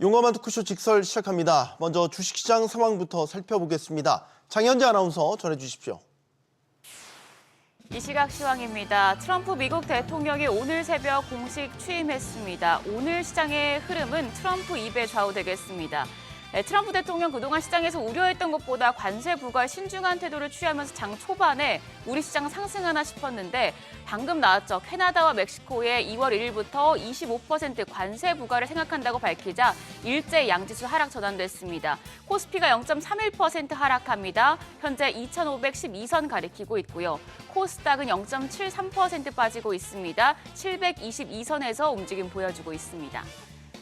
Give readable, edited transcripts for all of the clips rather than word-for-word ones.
용감한 토크쇼 직설 시작합니다. 먼저 주식시장 상황부터 살펴보겠습니다. 장현재 아나운서 전해주십시오. 이 시각 시황입니다. 트럼프 미국 대통령이 오늘 새벽 공식 취임했습니다. 오늘 시장의 흐름은 트럼프 입에 좌우되겠습니다. 트럼프 대통령 그동안 시장에서 우려했던 것보다 관세 부과에 신중한 태도를 취하면서 장 초반에 우리 시장 상승하나 싶었는데 방금 나왔죠. 캐나다와 멕시코의 2월 1일부터 25% 관세 부과를 생각한다고 밝히자 일제 양지수 하락 전환됐습니다. 코스피가 0.31% 하락합니다. 현재 2,512선 가리키고 있고요. 코스닥은 0.73% 빠지고 있습니다. 722선에서 움직임 보여주고 있습니다.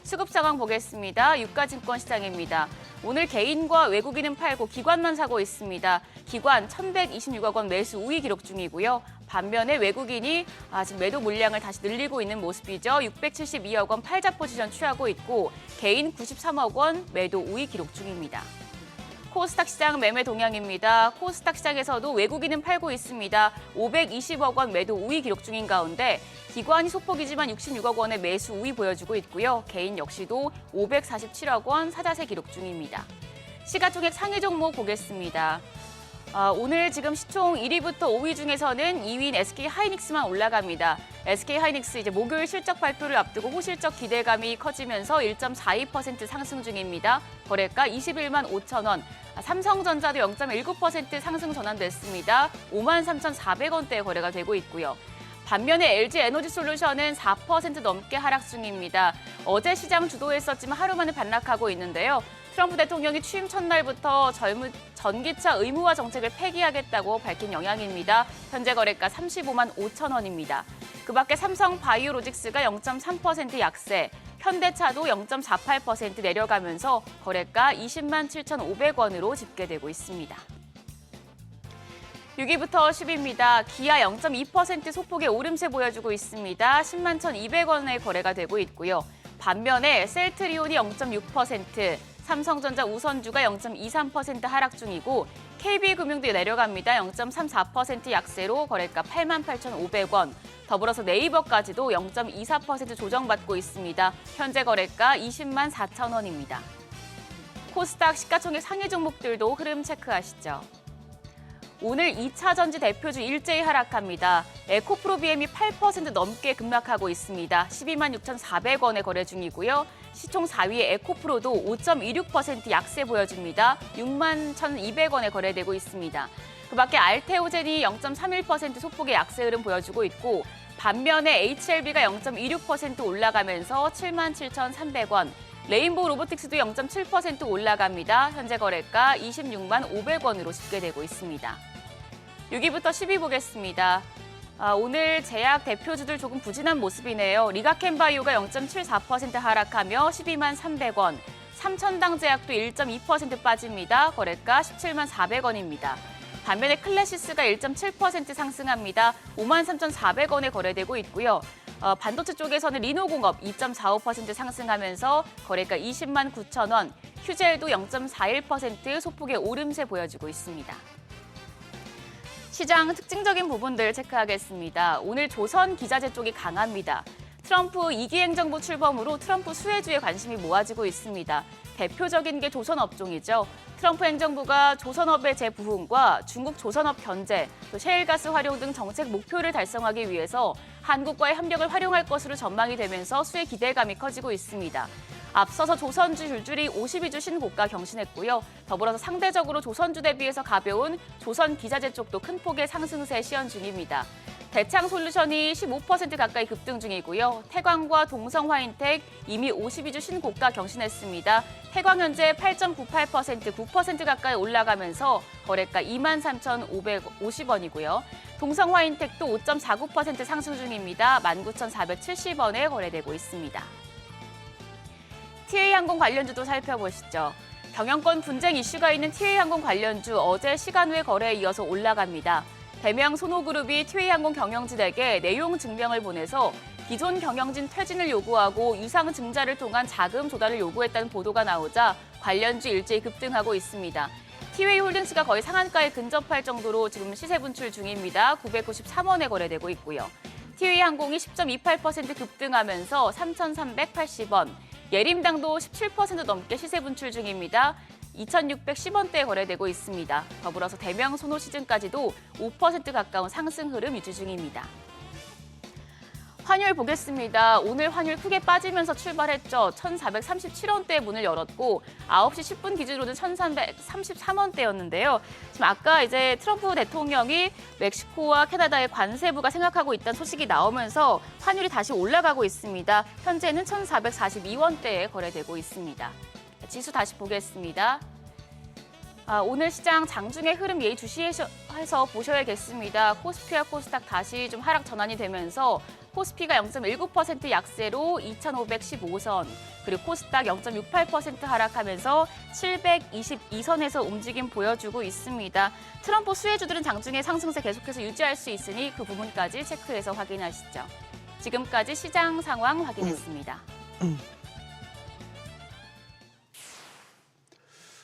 수급 상황 보겠습니다. 유가증권 시장입니다. 오늘 개인과 외국인은 팔고 기관만 사고 있습니다. 기관 1,126억 원 매수 우위 기록 중이고요. 반면에 외국인이 지금 매도 물량을 다시 늘리고 있는 모습이죠. 672억 원 팔자 포지션 취하고 있고 개인 93억 원 매도 우위 기록 중입니다. 코스닥 시장 매매 동향입니다. 코스닥 시장에서도 외국인은 팔고 있습니다. 520억 원 매도 우위 기록 중인 가운데 기관이 소폭이지만 66억 원의 매수 우위 보여주고 있고요. 개인 역시도 547억 원 사자세 기록 중입니다. 시가총액 상위 종목 보겠습니다. 오늘 지금 시총 1위부터 5위 중에서는 2위인 SK하이닉스만 올라갑니다. SK하이닉스 이제 목요일 실적 발표를 앞두고 호실적 기대감이 커지면서 1.42% 상승 중입니다. 거래가 21만 5천 원. 삼성전자도 0.19% 상승 전환됐습니다. 53,400원대에 거래가 되고 있고요. 반면에 LG에너지솔루션은 4% 넘게 하락 중입니다. 어제 시장 주도했었지만 하루 만에 반락하고 있는데요. 트럼프 대통령이 취임 첫날부터 전기차 의무화 정책을 폐기하겠다고 밝힌 영향입니다. 현재 거래가 35만 5천 원입니다. 그밖에 삼성바이오로직스가 0.3% 약세, 현대차도 0.48% 내려가면서 거래가 20만 7,500원으로 집계되고 있습니다. 6위부터 10위입니다. 기아 0.2% 소폭의 오름세 보여주고 있습니다. 10만 1,200원에 거래가 되고 있고요. 반면에 셀트리온이 0.6%, 삼성전자 우선주가 0.23% 하락 중이고 KB금융도 내려갑니다. 0.34% 약세로 거래가 8만 8,500원. 더불어서 네이버까지도 0.24% 조정받고 있습니다. 현재 거래가 20만 4천 원입니다. 코스닥 시가총액 상위 종목들도 흐름 체크하시죠. 오늘 2차 전지 대표주 일제히 하락합니다. 에코프로비엠이 8% 넘게 급락하고 있습니다. 12만 6,400원에 거래 중이고요. 시총 4위의 에코프로도 5.26% 약세 보여줍니다. 6만 1,200원에 거래되고 있습니다. 그밖에 알테오젠이 0.31% 소폭의 약세 흐름 보여주고 있고 반면에 HLB가 0.26% 올라가면서 7만 7,300원. 레인보우 로보틱스도 0.7% 올라갑니다. 현재 거래가 26만 500원으로 집계되고 있습니다. 6위부터 10위 보겠습니다. 오늘 제약 대표주들 조금 부진한 모습이네요. 리가켄바이오가 0.74% 하락하며 12만 300원. 삼천당제약도 1.2% 빠집니다. 거래가 17만 400원입니다. 반면에 클래시스가 1.7% 상승합니다. 5만 3,400원에 거래되고 있고요. 반도체 쪽에서는 리노공업 2.45% 상승하면서 거래가 20만 9천 원, 휴젤도 0.41% 소폭의 오름세 보여주고 있습니다. 시장 특징적인 부분들 체크하겠습니다. 오늘 조선 기자재 쪽이 강합니다. 트럼프 2기 행정부 출범으로 트럼프 수혜주에 관심이 모아지고 있습니다. 대표적인 게 조선업종이죠. 트럼프 행정부가 조선업의 재부흥과 중국 조선업 견제, 또 셰일가스 활용 등 정책 목표를 달성하기 위해서 한국과의 협력을 활용할 것으로 전망이 되면서 수혜 기대감이 커지고 있습니다. 앞서서 조선주 줄줄이 52주 신고가 경신했고요. 더불어서 상대적으로 조선주 대비해서 가벼운 조선 기자재 쪽도 큰 폭의 상승세 시현 중입니다. 대창솔루션이 15% 가까이 급등 중이고요. 태광과 동성화인텍 이미 52주 신고가 경신했습니다. 태광 현재 8.98%, 9% 가까이 올라가면서 거래가 23,550원이고요. 동성화인텍도 5.49% 상승 중입니다. 19,470원에 거래되고 있습니다. TA항공 관련주도 살펴보시죠. 경영권 분쟁 이슈가 있는 TA항공 관련주 어제 시간 외 거래에 이어서 올라갑니다. 대명 소노그룹이 TA항공 경영진에게 내용 증명을 보내서 기존 경영진 퇴진을 요구하고 유상 증자를 통한 자금 조달을 요구했다는 보도가 나오자 관련주 일제히 급등하고 있습니다. 티웨이홀딩스가 거의 상한가에 근접할 정도로 지금 시세 분출 중입니다. 993원에 거래되고 있고요. 티웨이항공이 10.28% 급등하면서 3,380원, 예림당도 17% 넘게 시세 분출 중입니다. 2,610원대에 거래되고 있습니다. 더불어서 대명 소노 시즌까지도 5% 가까운 상승 흐름 유지 중입니다. 환율 보겠습니다. 오늘 환율 크게 빠지면서 출발했죠. 1,437원대에 문을 열었고 9시 10분 기준으로는 1,333원대였는데요. 지금 아까 이제 트럼프 대통령이 멕시코와 캐나다의 관세부가 생각하고 있다는 소식이 나오면서 환율이 다시 올라가고 있습니다. 현재는 1,442원대에 거래되고 있습니다. 지수 다시 보겠습니다. 오늘 시장 장중의 흐름 예의주시해서 보셔야겠습니다. 코스피와 코스닥 다시 좀 하락 전환이 되면서 코스피가 0.19% 약세로 2,515선, 그리고 코스닥 0.68% 하락하면서 722선에서 움직임 보여주고 있습니다. 트럼프 수혜주들은 장중에 상승세 계속해서 유지할 수 있으니 그 부분까지 체크해서 확인하시죠. 지금까지 시장 상황 확인했습니다.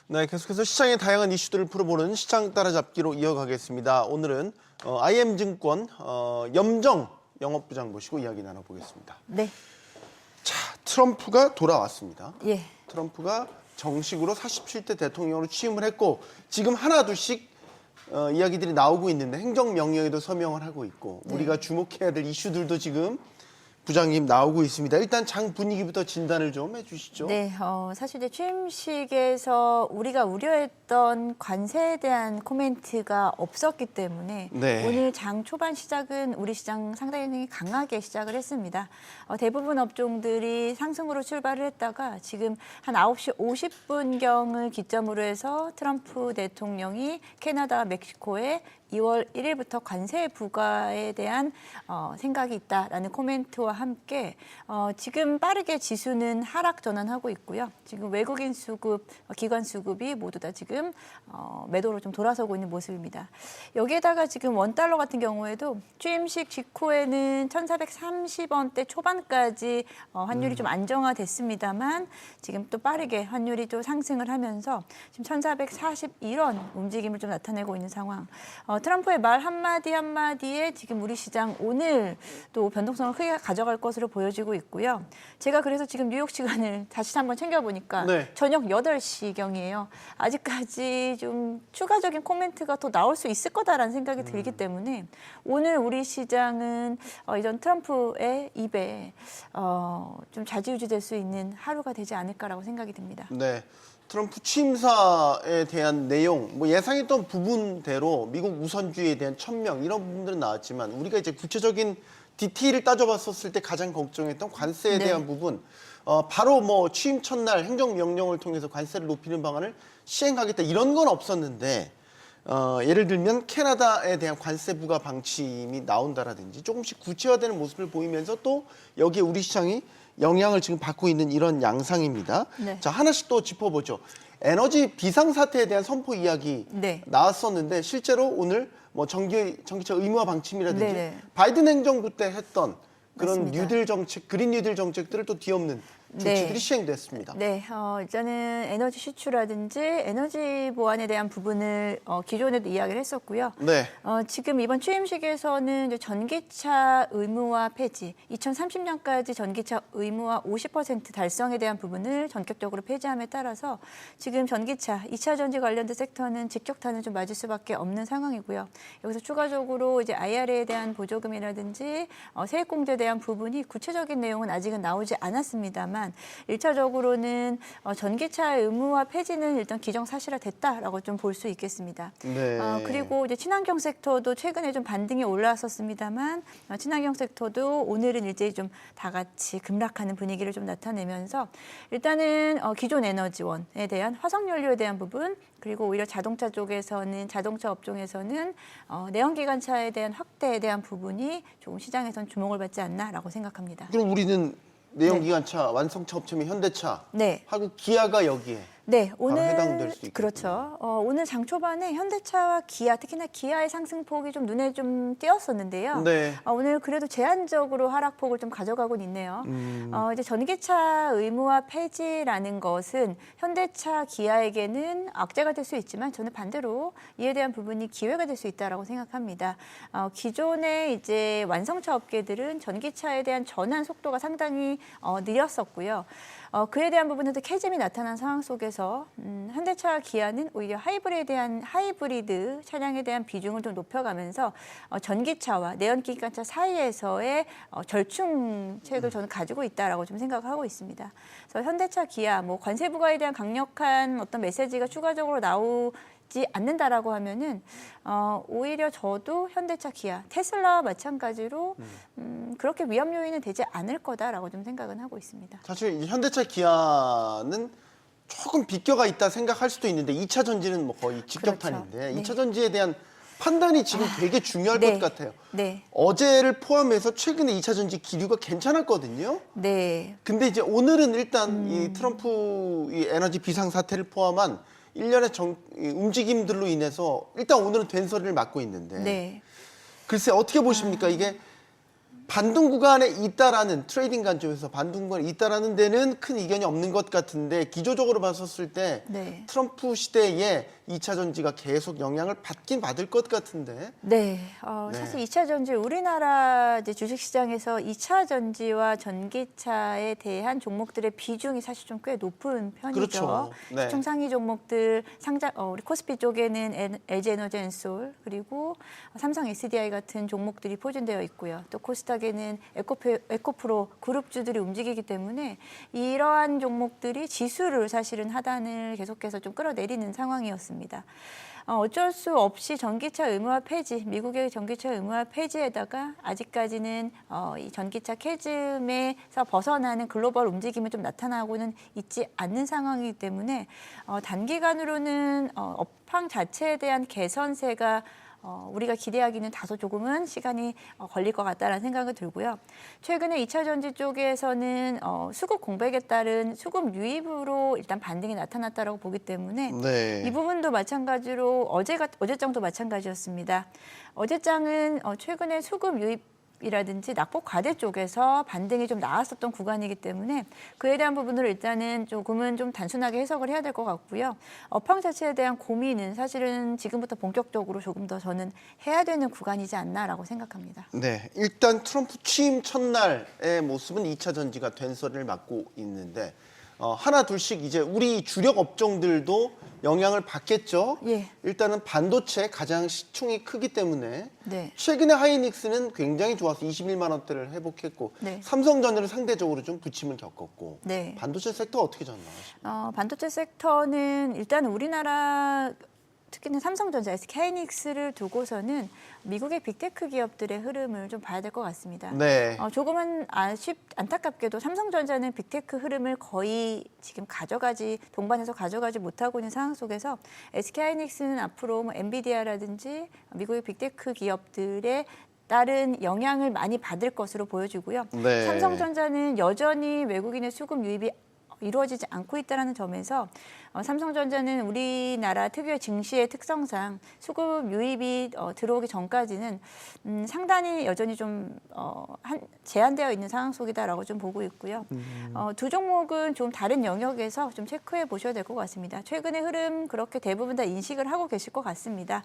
네, 계속해서 시장의 다양한 이슈들을 풀어보는 시장 따라잡기로 이어가겠습니다. 오늘은 IM증권 염정 영업부장 모시고 이야기 나눠보겠습니다. 네. 자, 트럼프가 돌아왔습니다. 예. 트럼프가 정식으로 47대 대통령으로 취임을 했고 지금 하나둘씩 이야기들이 나오고 있는데 행정명령에도 서명을 하고 있고 네. 우리가 주목해야 될 이슈들도 지금 부장님 나오고 있습니다. 일단 장 분위기부터 진단을 좀 해주시죠. 네, 사실 이제 취임식에서 우리가 우려했던 관세에 대한 코멘트가 없었기 때문에 네. 오늘 장 초반 시작은 우리 시장 상당히 강하게 시작을 했습니다. 대부분 업종들이 상승으로 출발을 했다가 지금 한 9시 50분경을 기점으로 해서 트럼프 대통령이 캐나다와 멕시코에 2월 1일부터 관세 부과에 대한 생각이 있다라는 코멘트와 함께 지금 빠르게 지수는 하락 전환하고 있고요. 지금 외국인 수급, 기관 수급이 모두 다 지금 매도로 좀 돌아서고 있는 모습입니다. 여기에다가 지금 원달러 같은 경우에도 취임식 직후에는 1,430원대 초반까지 환율이 좀 안정화됐습니다만 지금 또 빠르게 환율이 또 상승을 하면서 지금 1,441원 움직임을 좀 나타내고 있는 상황. 트럼프의 말 한마디 한마디에 지금 우리 시장 오늘 또 변동성을 크게 가져갈 것으로 보여지고 있고요. 제가 그래서 지금 뉴욕 시간을 다시 한번 챙겨보니까 네. 저녁 8시경이에요. 아직까지 좀 추가적인 코멘트가 더 나올 수 있을 거다라는 생각이 들기 때문에 오늘 우리 시장은 이전 트럼프의 입에 좀 좌지우지될 수 있는 하루가 되지 않을까라고 생각이 듭니다. 네. 트럼프 취임사에 대한 내용, 뭐 예상했던 부분대로 미국 우선주의에 대한 천명 이런 부분들은 나왔지만 우리가 이제 구체적인 디테일을 따져봤었을 때 가장 걱정했던 관세에 네. 대한 부분, 바로 뭐 취임 첫날 행정명령을 통해서 관세를 높이는 방안을 시행하겠다 이런 건 없었는데 예를 들면 캐나다에 대한 관세 부과 방침이 나온다라든지 조금씩 구체화되는 모습을 보이면서 또 여기에 우리 시장이 영향을 지금 받고 있는 이런 양상입니다. 네. 자, 하나씩 또 짚어보죠. 에너지 비상사태에 대한 선포 이야기 네. 나왔었는데 실제로 오늘 뭐 전기차 의무화 방침이라든지 네네. 바이든 행정부 때 했던 그런 맞습니다. 뉴딜 정책, 그린 뉴딜 정책들을 또 뒤엎는 조치들이 네. 시행됐습니다. 네, 일단은 에너지 시추라든지 에너지 보안에 대한 부분을 기존에도 이야기를 했었고요. 네. 지금 이번 취임식에서는 이제 전기차 의무화 폐지, 2030년까지 전기차 의무화 50% 달성에 대한 부분을 전격적으로 폐지함에 따라서 지금 전기차, 2차 전지 관련된 섹터는 직격탄을 좀 맞을 수밖에 없는 상황이고요. 여기서 추가적으로 이제 IRA에 대한 보조금이라든지 세액공제에 대한 부분이 구체적인 내용은 아직은 나오지 않았습니다만 1차적으로는 전기차 의무화 폐지는 일단 기정사실화됐다라고 좀 볼 수 있겠습니다. 네. 그리고 이제 친환경 섹터도 최근에 좀 반등이 올라왔었습니다만 친환경 섹터도 오늘은 일제히 좀 다 같이 급락하는 분위기를 좀 나타내면서 일단은 기존 에너지원에 대한 화석연료에 대한 부분 그리고 오히려 자동차 쪽에서는 자동차 업종에서는 내연기관차에 대한 확대에 대한 부분이 조금 시장에선 주목을 받지 않나라고 생각합니다. 그럼 우리는 내연기관차, 완성차 업체면 현대차, 네. 하고 기아가 여기에 네, 바로 오늘 해당될 수 있겠군요. 그렇죠. 오늘 장 초반에 현대차와 기아, 특히나 기아의 상승폭이 좀 눈에 좀 띄었었는데요. 네. 오늘 그래도 제한적으로 하락폭을 좀 가져가곤 있네요. 이제 전기차 의무화 폐지라는 것은 현대차, 기아에게는 악재가 될 수 있지만 저는 반대로 이에 대한 부분이 기회가 될 수 있다라고 생각합니다. 기존의 이제 완성차 업계들은 전기차에 대한 전환 속도가 상당히 느렸었고요. 그에 대한 부분에도 캐즘이 나타난 상황 속에서 현대차, 기아는 오히려 하이브리드 차량에 대한 비중을 좀 높여가면서 전기차와 내연기관차 사이에서의 절충책을 저는 가지고 있다라고 좀 생각하고 있습니다. 그래서 현대차, 기아, 뭐 관세 부과에 대한 강력한 어떤 메시지가 추가적으로 나오지 않는다라고 하면은 오히려 저도 현대차, 기아, 테슬라와 마찬가지로 그렇게 위험 요인은 되지 않을 거다라고 좀 생각은 하고 있습니다. 사실 이제 현대차, 기아는 조금 비껴가 있다 생각할 수도 있는데 2차 전지는 뭐 거의 직격탄인데 그렇죠. 네. 2차 전지에 대한 판단이 지금 되게 중요할 네. 것 같아요. 네. 어제를 포함해서 최근에 2차 전지 기류가 괜찮았거든요. 네. 근데 이제 오늘은 일단 이 트럼프 이 에너지 비상 사태를 포함한 일련의 이 움직임들로 인해서 일단 오늘은 된소리를 맞고 있는데 네. 글쎄 어떻게 보십니까? 이게 반등 구간에 있다라는 트레이딩 관점에서 반등 구간에 있다라는 데는 큰 이견이 없는 것 같은데 기조적으로 봤었을 때 네. 트럼프 시대에 2차 전지가 계속 영향을 받긴 받을 것 같은데. 네. 네. 사실 2차 전지 우리나라 이제 주식시장에서 2차 전지와 전기차에 대한 종목들의 비중이 사실 좀 꽤 높은 편이죠. 그렇죠. 네. 시총 상위 종목들 우리 코스피 쪽에는 LG에너지앤솔 그리고 삼성 SDI 같은 종목들이 포진되어 있고요. 또 코스닥에는 에코프로 그룹주들이 움직이기 때문에 이러한 종목들이 지수를 사실은 하단을 계속해서 좀 끌어내리는 상황이었습니다. 어쩔 수 없이 전기차 의무화 폐지, 미국의 전기차 의무화 폐지에다가 아직까지는 이 전기차 캐즘에서 벗어나는 글로벌 움직임이 좀 나타나고는 있지 않는 상황이기 때문에 단기간으로는 업황 자체에 대한 개선세가 우리가 기대하기는 다소 조금은 시간이 걸릴 것 같다라는 생각이 들고요. 최근에 2차 전지 쪽에서는 수급 공백에 따른 수급 유입으로 일단 반등이 나타났다라고 보기 때문에 네. 이 부분도 마찬가지로 어제장도 마찬가지였습니다. 어제장은 최근에 수급 유입이라든지 낙폭 과대 쪽에서 반등이 좀 나왔었던 구간이기 때문에 그에 대한 부분을 일단은 조금은 좀 단순하게 해석을 해야 될 것 같고요. 업황 자체에 대한 고민은 사실은 지금부터 본격적으로 조금 더 저는 해야 되는 구간이지 않나라고 생각합니다. 네, 일단 트럼프 취임 첫날의 모습은 2차 전지가 된소리를 맞고 있는데 하나 둘씩 이제 우리 주력 업종들도 영향을 받겠죠. 예. 일단은 반도체 가장 시총이 크기 때문에 네. 최근에 하이닉스는 굉장히 좋아서 21만 원대를 회복했고 네. 삼성전자는 상대적으로 좀 부침을 겪었고 네. 반도체 섹터 어떻게 전망하십니까? 반도체 섹터는 일단 우리나라 특히는 삼성전자, SK하이닉스를 두고서는 미국의 빅테크 기업들의 흐름을 좀 봐야 될 것 같습니다. 네. 조금은 안타깝게도 삼성전자는 빅테크 흐름을 거의 지금 동반해서 가져가지 못하고 있는 상황 속에서 SK하이닉스는 앞으로 뭐 엔비디아라든지 미국의 빅테크 기업들의 따른 영향을 많이 받을 것으로 보여지고요. 네. 삼성전자는 여전히 외국인의 수급 유입이 이루어지지 않고 있다는 점에서 삼성전자는 우리나라 특유의 증시의 특성상 수급 유입이 들어오기 전까지는 상당히 여전히 좀 제한되어 있는 상황 속이다라고 좀 보고 있고요. 두 종목은 좀 다른 영역에서 좀 체크해 보셔야 될 것 같습니다. 최근의 흐름 그렇게 대부분 다 인식을 하고 계실 것 같습니다.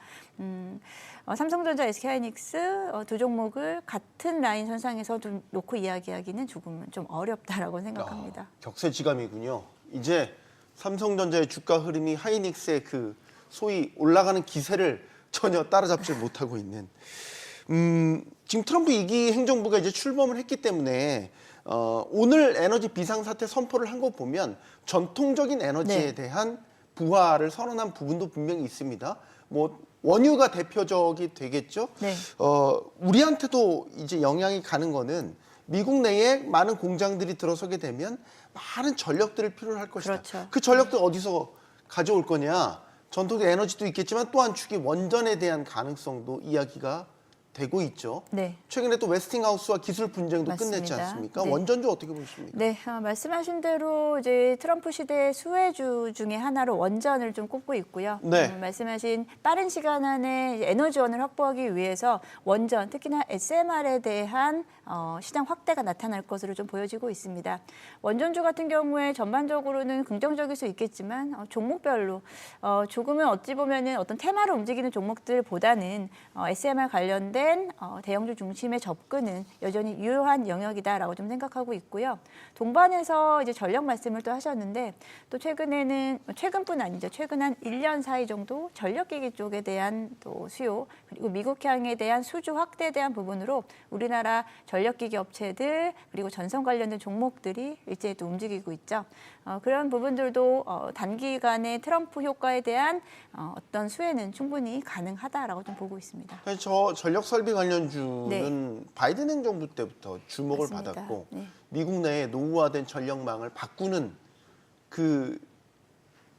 삼성전자, SK하이닉스 두 종목을 같은 라인 선상에서 좀 놓고 이야기하기는 조금은 좀 어렵다라고 생각합니다. 격세지감이군요. 이제 삼성전자의 주가 흐름이 하이닉스의 그 소위 올라가는 기세를 전혀 따라잡지 못하고 있는. 지금 트럼프 2기 행정부가 이제 출범을 했기 때문에 오늘 에너지 비상사태 선포를 한 거 보면 전통적인 에너지에 네. 대한 부활을 선언한 부분도 분명히 있습니다. 뭐 원유가 대표적이 되겠죠. 네. 우리한테도 이제 영향이 가는 거는 미국 내에 많은 공장들이 들어서게 되면 많은 전력들을 필요로 할 것이다. 그렇죠. 그 전력들 어디서 가져올 거냐. 전통적 에너지도 있겠지만 또 한 축이 원전에 대한 가능성도 이야기가 되고 있죠. 네. 최근에 또 웨스팅하우스와 기술 분쟁도 맞습니다. 끝냈지 않습니까? 네. 원전주 어떻게 보십니까? 네, 말씀하신 대로 이제 트럼프 시대의 수혜주 중에 하나로 원전을 좀 꼽고 있고요. 네. 말씀하신 빠른 시간 안에 이제 에너지원을 확보하기 위해서 원전, 특히나 SMR에 대한 시장 확대가 나타날 것으로 좀 보여지고 있습니다. 원전주 같은 경우에 전반적으로는 긍정적일 수 있겠지만 종목별로 조금은 어찌 보면은 어떤 테마로 움직이는 종목들보다는 SMR 관련된 일관된 대형주 중심의 접근은 여전히 유효한 영역이다라고 좀 생각하고 있고요. 동반해서 이제 전력 말씀을 또 하셨는데 또 최근뿐 아니죠. 최근 한 1년 사이 정도 전력기기 쪽에 대한 또 수요 그리고 미국향에 대한 수주 확대에 대한 부분으로 우리나라 전력기기 업체들 그리고 전선 관련된 종목들이 일제히 또 움직이고 있죠. 그런 부분들도 단기간의 트럼프 효과에 대한 어떤 수혜는 충분히 가능하다라고 좀 보고 있습니다. 저 전력 설비 관련주는 네. 바이든 행정부 때부터 주목을 맞습니다. 받았고 네. 미국 내에 노후화된 전력망을 바꾸는 그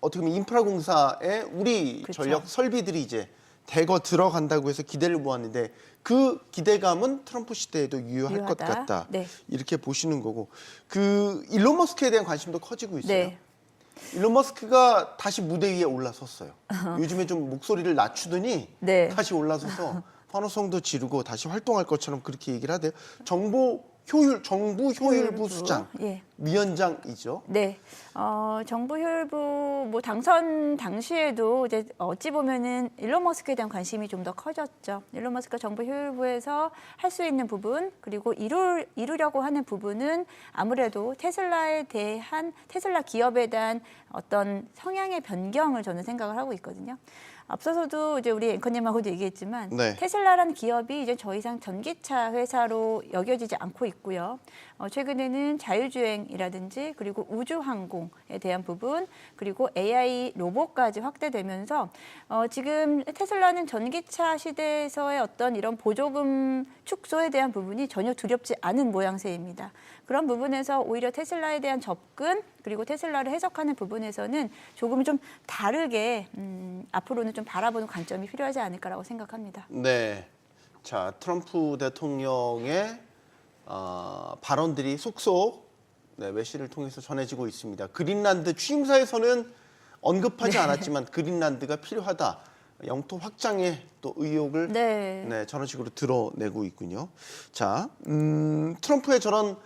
어떻게 보면 인프라 공사에 우리 그쵸. 전력 설비들이 이제 대거 들어간다고 해서 기대를 모았는데 그 기대감은 트럼프 시대에도 유효할 것 유효하다. 같다. 네. 이렇게 보시는 거고 그 일론 머스크에 대한 관심도 커지고 있어요. 네. 일론 머스크가 다시 무대 위에 올라섰어요. 요즘에 좀 목소리를 낮추더니 네. 다시 올라서서 환호성도 지르고 다시 활동할 것처럼 그렇게 얘기를 하대요. 정부 효율부 수장 예. 위원장이죠. 네, 정부 효율부 뭐 당선 당시에도 이제 어찌 보면은 일론 머스크에 대한 관심이 좀 더 커졌죠. 일론 머스크가 정부 효율부에서 할 수 있는 부분 그리고 이루려고 하는 부분은 아무래도 테슬라 기업에 대한 어떤 성향의 변경을 저는 생각을 하고 있거든요. 앞서서도 이제 우리 앵커님하고도 얘기했지만 네. 테슬라라는 기업이 이제 더 이상 전기차 회사로 여겨지지 않고 있고요. 최근에는 자율주행이라든지 그리고 우주항공에 대한 부분 그리고 AI 로봇까지 확대되면서 지금 테슬라는 전기차 시대에서의 어떤 이런 보조금 축소에 대한 부분이 전혀 두렵지 않은 모양새입니다. 그런 부분에서 오히려 테슬라에 대한 접근 그리고 테슬라를 해석하는 부분에서는 조금 좀 다르게 앞으로는 좀 바라보는 관점이 필요하지 않을까라고 생각합니다. 네. 자, 트럼프 대통령의 발언들이 속속 외신을 통해서 전해지고 있습니다. 그린란드 취임사에서는 언급하지 않았지만 그린란드가 필요하다. 영토 확장의 또 의혹을 네. 저런 식으로 드러내고 있군요. 자, 트럼프의 저런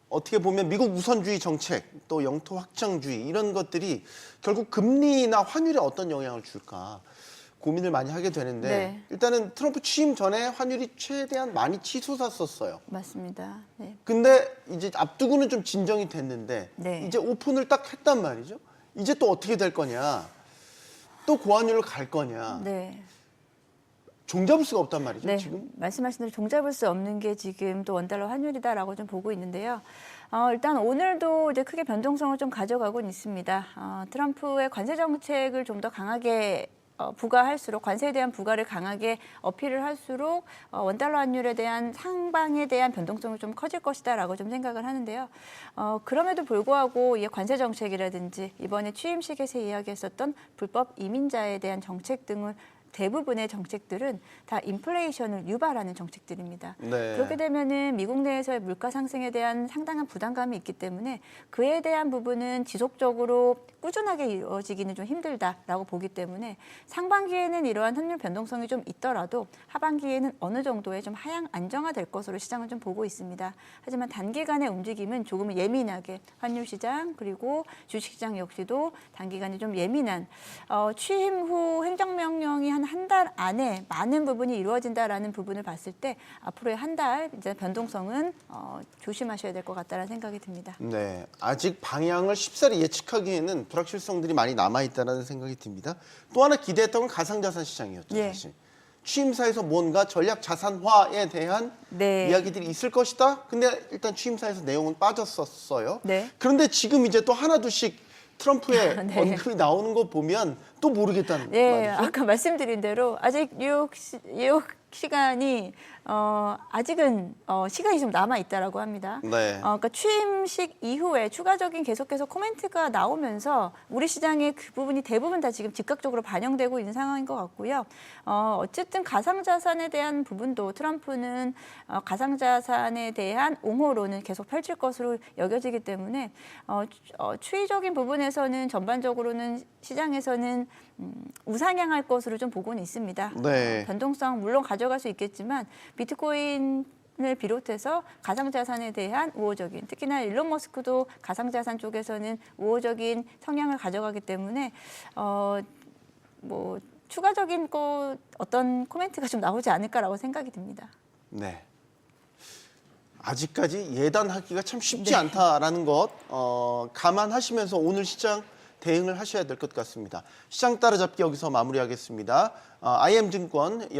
어떻게 보면 미국 우선주의 정책 또 영토 확장주의 이런 것들이 결국 금리나 환율에 어떤 영향을 줄까 고민을 많이 하게 되는데 네. 일단은 트럼프 취임 전에 환율이 최대한 많이 치솟았었어요. 맞습니다. 네. 근데 이제 앞두고는 좀 진정이 됐는데 네. 이제 오픈을 딱 했단 말이죠. 이제 또 어떻게 될 거냐. 또 고환율을 갈 거냐. 네. 종잡을 수가 없단 말이죠. 네, 지금. 말씀하신 대로 종잡을 수 없는 게 지금 또 원달러 환율이다라고 좀 보고 있는데요. 일단 오늘도 이제 크게 변동성을 좀 가져가고는 있습니다. 트럼프의 관세 정책을 좀 더 강하게 부과할수록 관세에 대한 부과를 강하게 어필을 할수록 원달러 환율에 대한 상방에 대한 변동성이 좀 커질 것이다라고 좀 생각을 하는데요. 그럼에도 불구하고 이 관세 정책이라든지 이번에 취임식에서 이야기했었던 불법 이민자에 대한 정책 등을 대부분의 정책들은 다 인플레이션을 유발하는 정책들입니다. 네. 그렇게 되면은 미국 내에서의 물가 상승에 대한 상당한 부담감이 있기 때문에 그에 대한 부분은 지속적으로 꾸준하게 이루어지기는 좀 힘들다라고 보기 때문에 상반기에는 이러한 환율 변동성이 좀 있더라도 하반기에는 어느 정도의 좀 하향 안정화될 것으로 시장은 좀 보고 있습니다. 하지만 단기간의 움직임은 조금 예민하게 환율 시장 그리고 주식 시장 역시도 단기간에 좀 예민한 취임 후 행정명령이 한 달 안에 많은 부분이 이루어진다라는 부분을 봤을 때 앞으로의 한 달 이제 변동성은 조심하셔야 될 것 같다는 생각이 듭니다. 네, 아직 방향을 쉽사리 예측하기에는 불확실성들이 많이 남아있다는 생각이 듭니다. 또 하나 기대했던 건 가상자산 시장이었죠, 예. 사실. 취임사에서 뭔가 전략 자산화에 대한 네. 이야기들이 있을 것이다. 근데 일단 취임사에서 내용은 빠졌었어요. 네. 그런데 지금 이제 또 하나둘씩 트럼프의 네. 언급이 나오는 거 보면 또 모르겠다는 네, 말이죠. 아까 말씀드린 대로 아직 뉴욕 시간이 아직은 시간이 좀 남아 있다라고 합니다. 네. 그러니까 취임식 이후에 추가적인 계속해서 코멘트가 나오면서 우리 시장의 그 부분이 대부분 다 지금 즉각적으로 반영되고 있는 상황인 것 같고요. 어쨌든 가상자산에 대한 부분도 트럼프는 가상자산에 대한 옹호론을 계속 펼칠 것으로 여겨지기 때문에 추이적인 부분에서는 전반적으로는 시장에서는 우상향할 것으로 좀 보고는 있습니다. 네. 변동성 물론 가져갈 수 있겠지만 비트코인을 비롯해서 가상자산에 대한 우호적인 특히나 일론 머스크도 가상자산 쪽에서는 우호적인 성향을 가져가기 때문에 추가적인 어떤 코멘트가 좀 나오지 않을까라고 생각이 듭니다. 네. 아직까지 예단하기가 참 쉽지 않다라는 것 감안하시면서 오늘 시장 대응을 하셔야 될 것 같습니다. 시장 따라잡기 여기서 마무리하겠습니다. IM증권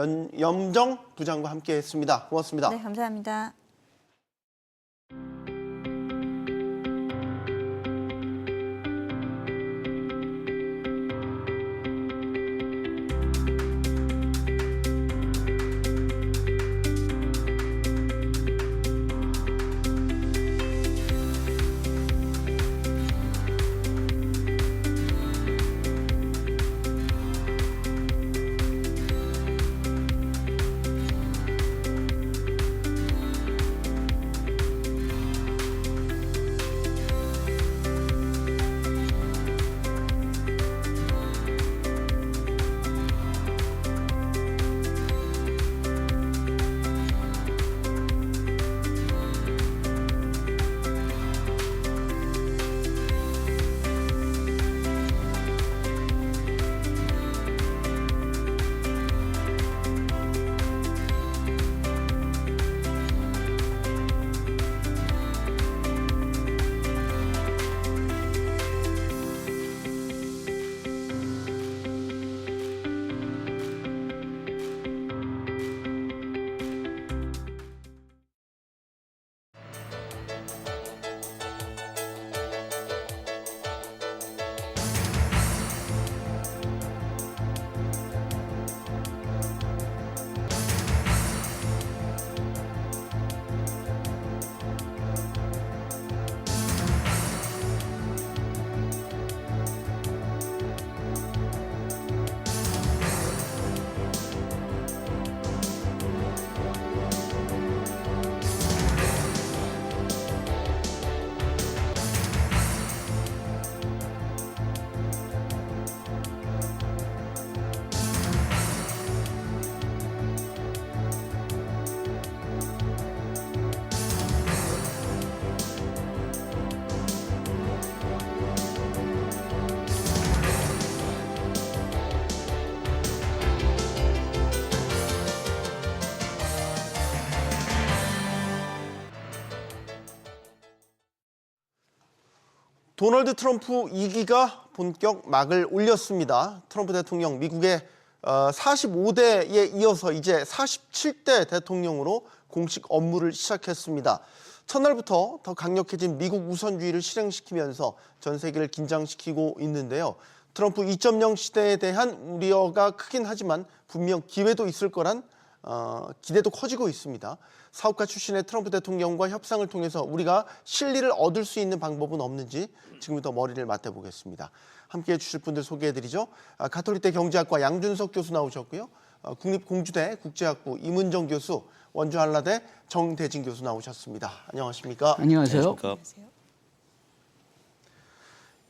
염정 부장과 함께했습니다. 고맙습니다. 네, 감사합니다. 도널드 트럼프 2기가 본격 막을 올렸습니다. 트럼프 대통령 미국의 45대에 이어서 이제 47대 대통령으로 공식 업무를 시작했습니다. 첫날부터 더 강력해진 미국 우선주의를 실행시키면서 전 세계를 긴장시키고 있는데요. 트럼프 2.0 시대에 대한 우려가 크긴 하지만 분명 기회도 있을 거란 기대도 커지고 있습니다. 사업가 출신의 트럼프 대통령과 협상을 통해서 우리가 실리를 얻을 수 있는 방법은 없는지 지금부터 머리를 맞대보겠습니다. 함께해 주실 분들 소개해드리죠. 가톨릭대 경제학과 양준석 교수 나오셨고요. 국립공주대 국제학부 임은정 교수, 원주한라대 정대진 교수 나오셨습니다. 안녕하십니까? 안녕하세요.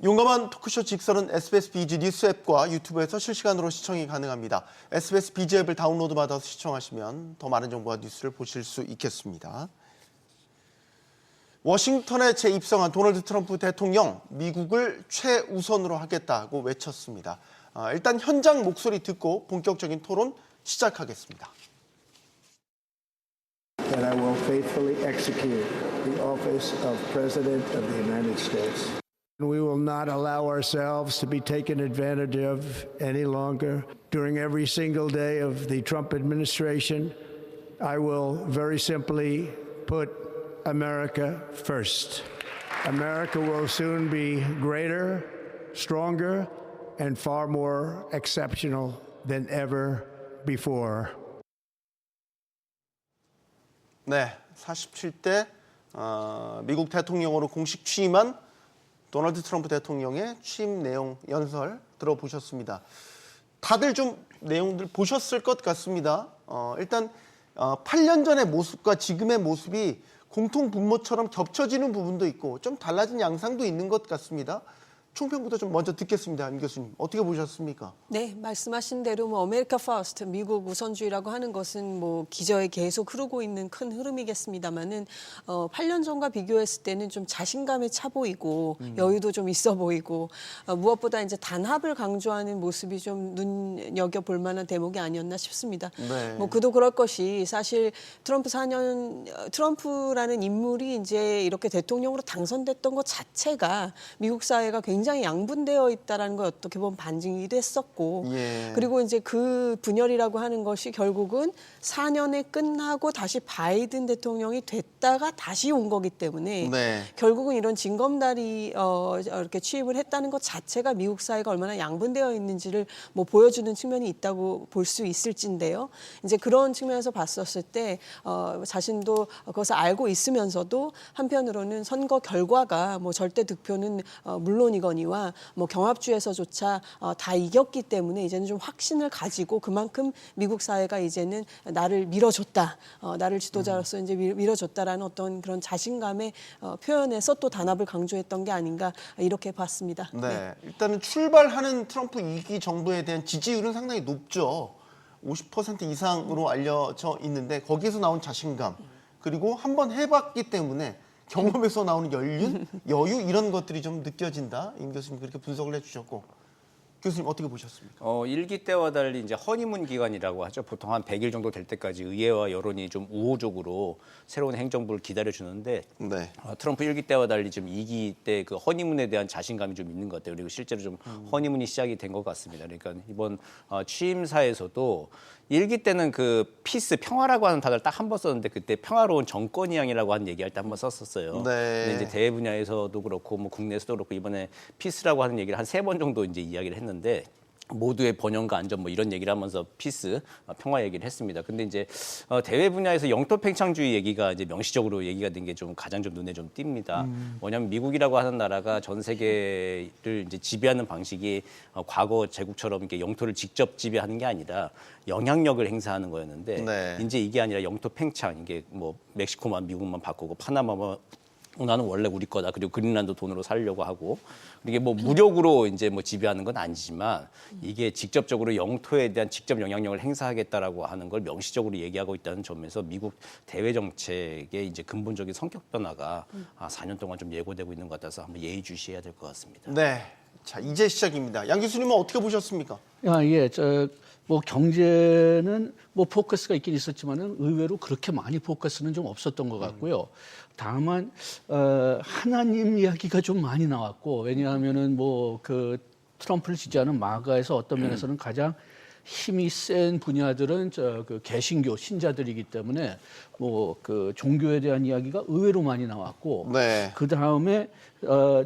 용감한 토크쇼 직설은 SBS 비즈 뉴스 앱과 유튜브에서 실시간으로 시청이 가능합니다. SBS 비즈 앱을 다운로드 받아서 시청하시면 더 많은 정보와 뉴스를 보실 수 있겠습니다. 워싱턴에 재입성한 도널드 트럼프 대통령, 미국을 최우선으로 하겠다고 외쳤습니다. 일단 현장 목소리 듣고 본격적인 토론 시작하겠습니다. That I will faithfully execute the office of President of the United States. We will not allow ourselves to be taken advantage of any longer. During every single day of the Trump administration, I will very simply put America first. America will soon be greater, stronger, and far more exceptional than ever before. 네, 47대 미국 대통령으로 공식 취임한 도널드 트럼프 대통령의 취임 내용 연설 들어보셨습니다. 다들 좀 내용들 보셨을 것 같습니다. 일단 8년 전의 모습과 지금의 모습이 공통 분모처럼 겹쳐지는 부분도 있고 좀 달라진 양상도 있는 것 같습니다. 총평부터 좀 먼저 듣겠습니다. 임 교수님. 어떻게 보셨습니까? 네, 말씀하신 대로 뭐 아메리카 퍼스트, 미국 우선주의라고 하는 것은 뭐 기저에 계속 흐르고 있는 큰 흐름이겠습니다만은 8년 전과 비교했을 때는 좀 자신감에 차 보이고 여유도 좀 있어 보이고 무엇보다 이제 단합을 강조하는 모습이 좀 눈여겨 볼 만한 대목이 아니었나 싶습니다. 네. 뭐 그도 그럴 것이 사실 트럼프라는 인물이 이제 이렇게 대통령으로 당선됐던 것 자체가 미국 사회가 굉장히 양분되어 있다라는 걸 어떻게 보면 반증이기도 했었고 예. 그리고 이제 그 분열이라고 하는 것이 결국은 4년에 끝나고 다시 바이든 대통령이 됐다가 다시 온 거기 때문에 네. 결국은 이런 징검다리 이렇게 취임을 했다는 것 자체가 미국 사회가 얼마나 양분되어 있는지를 뭐 보여주는 측면이 있다고 볼 수 있을진데요. 이제 그런 측면에서 봤었을 때 자신도 그것을 알고 있으면서도 한편으로는 선거 결과가 뭐 절대 득표는 물론이거니와 뭐 경합주에서조차 다 이겼기 때문에 이제는 좀 확신을 가지고 그만큼 미국 사회가 이제는 나를 밀어줬다, 나를 지도자로서 이제 밀어줬다라는 어떤 그런 자신감의 표현에서 또 단합을 강조했던 게 아닌가 이렇게 봤습니다. 네. 일단은 출발하는 트럼프 2기 정부에 대한 지지율은 상당히 높죠. 50% 이상으로 알려져 있는데 거기에서 나온 자신감 그리고 한번 해봤기 때문에 경험에서 나오는 연륜, 여유 이런 것들이 좀 느껴진다. 임 교수님 그렇게 분석을 해주셨고 교수님 어떻게 보셨습니까? 1기 때와 달리 이제 허니문 기간이라고 하죠. 보통 한 100일 정도 될 때까지 의회와 여론이 좀 우호적으로 새로운 행정부를 기다려주는데 네. 트럼프 1기 때와 달리 지금 2기 때 그 허니문에 대한 자신감이 좀 있는 것 같아요. 그리고 실제로 좀 허니문이 시작이 된 것 같습니다. 그러니까 이번 취임사에서도 1기 때는 그 피스 평화라고 하는 단어를 딱 한 번 썼는데 그때 평화로운 정권이양이라고 하는 얘기할 때 한 번 썼었어요. 네. 근데 이제 대외 분야에서도 그렇고 뭐 국내에서도 그렇고 이번에 피스라고 하는 얘기를 한 3번 정도 이제 이야기를 했는데 모두의 번영과 안전 뭐 이런 얘기를 하면서 피스, 평화 얘기를 했습니다. 근데 이제 대외 분야에서 영토 팽창주의 얘기가 이제 명시적으로 얘기가 된 게 좀 가장 좀 눈에 좀 띕니다. 뭐냐면 미국이라고 하는 나라가 전 세계를 이제 지배하는 방식이 과거 제국처럼 이렇게 영토를 직접 지배하는 게 아니라 영향력을 행사하는 거였는데 네. 이제 이게 아니라 영토 팽창 이게 뭐 멕시코만 미국만 바꾸고 파나마만 나는 원래 우리 거다. 그리고 그린란드 돈으로 살려고 하고 이게 뭐 무력으로 이제 뭐 지배하는 건 아니지만 이게 직접적으로 영토에 대한 직접 영향력을 행사하겠다라고 하는 걸 명시적으로 얘기하고 있다는 점에서 미국 대외 정책의 이제 근본적인 성격 변화가 4년 동안 좀 예고되고 있는 것 같아서 한번 예의주시해야 될 것 같습니다. 네. 자 이제 시작입니다. 양 교수님은 어떻게 보셨습니까? 예, 뭐 경제는 뭐 포커스가 있긴 있었지만은 의외로 그렇게 많이 포커스는 좀 없었던 것 같고요. 다만 하나님 이야기가 좀 많이 나왔고 왜냐하면은 뭐 그 트럼프를 지지하는 마가에서 어떤 면에서는 가장 힘이 센 분야들은 그 개신교 신자들이기 때문에 뭐 그 종교에 대한 이야기가 의외로 많이 나왔고 네. 그 다음에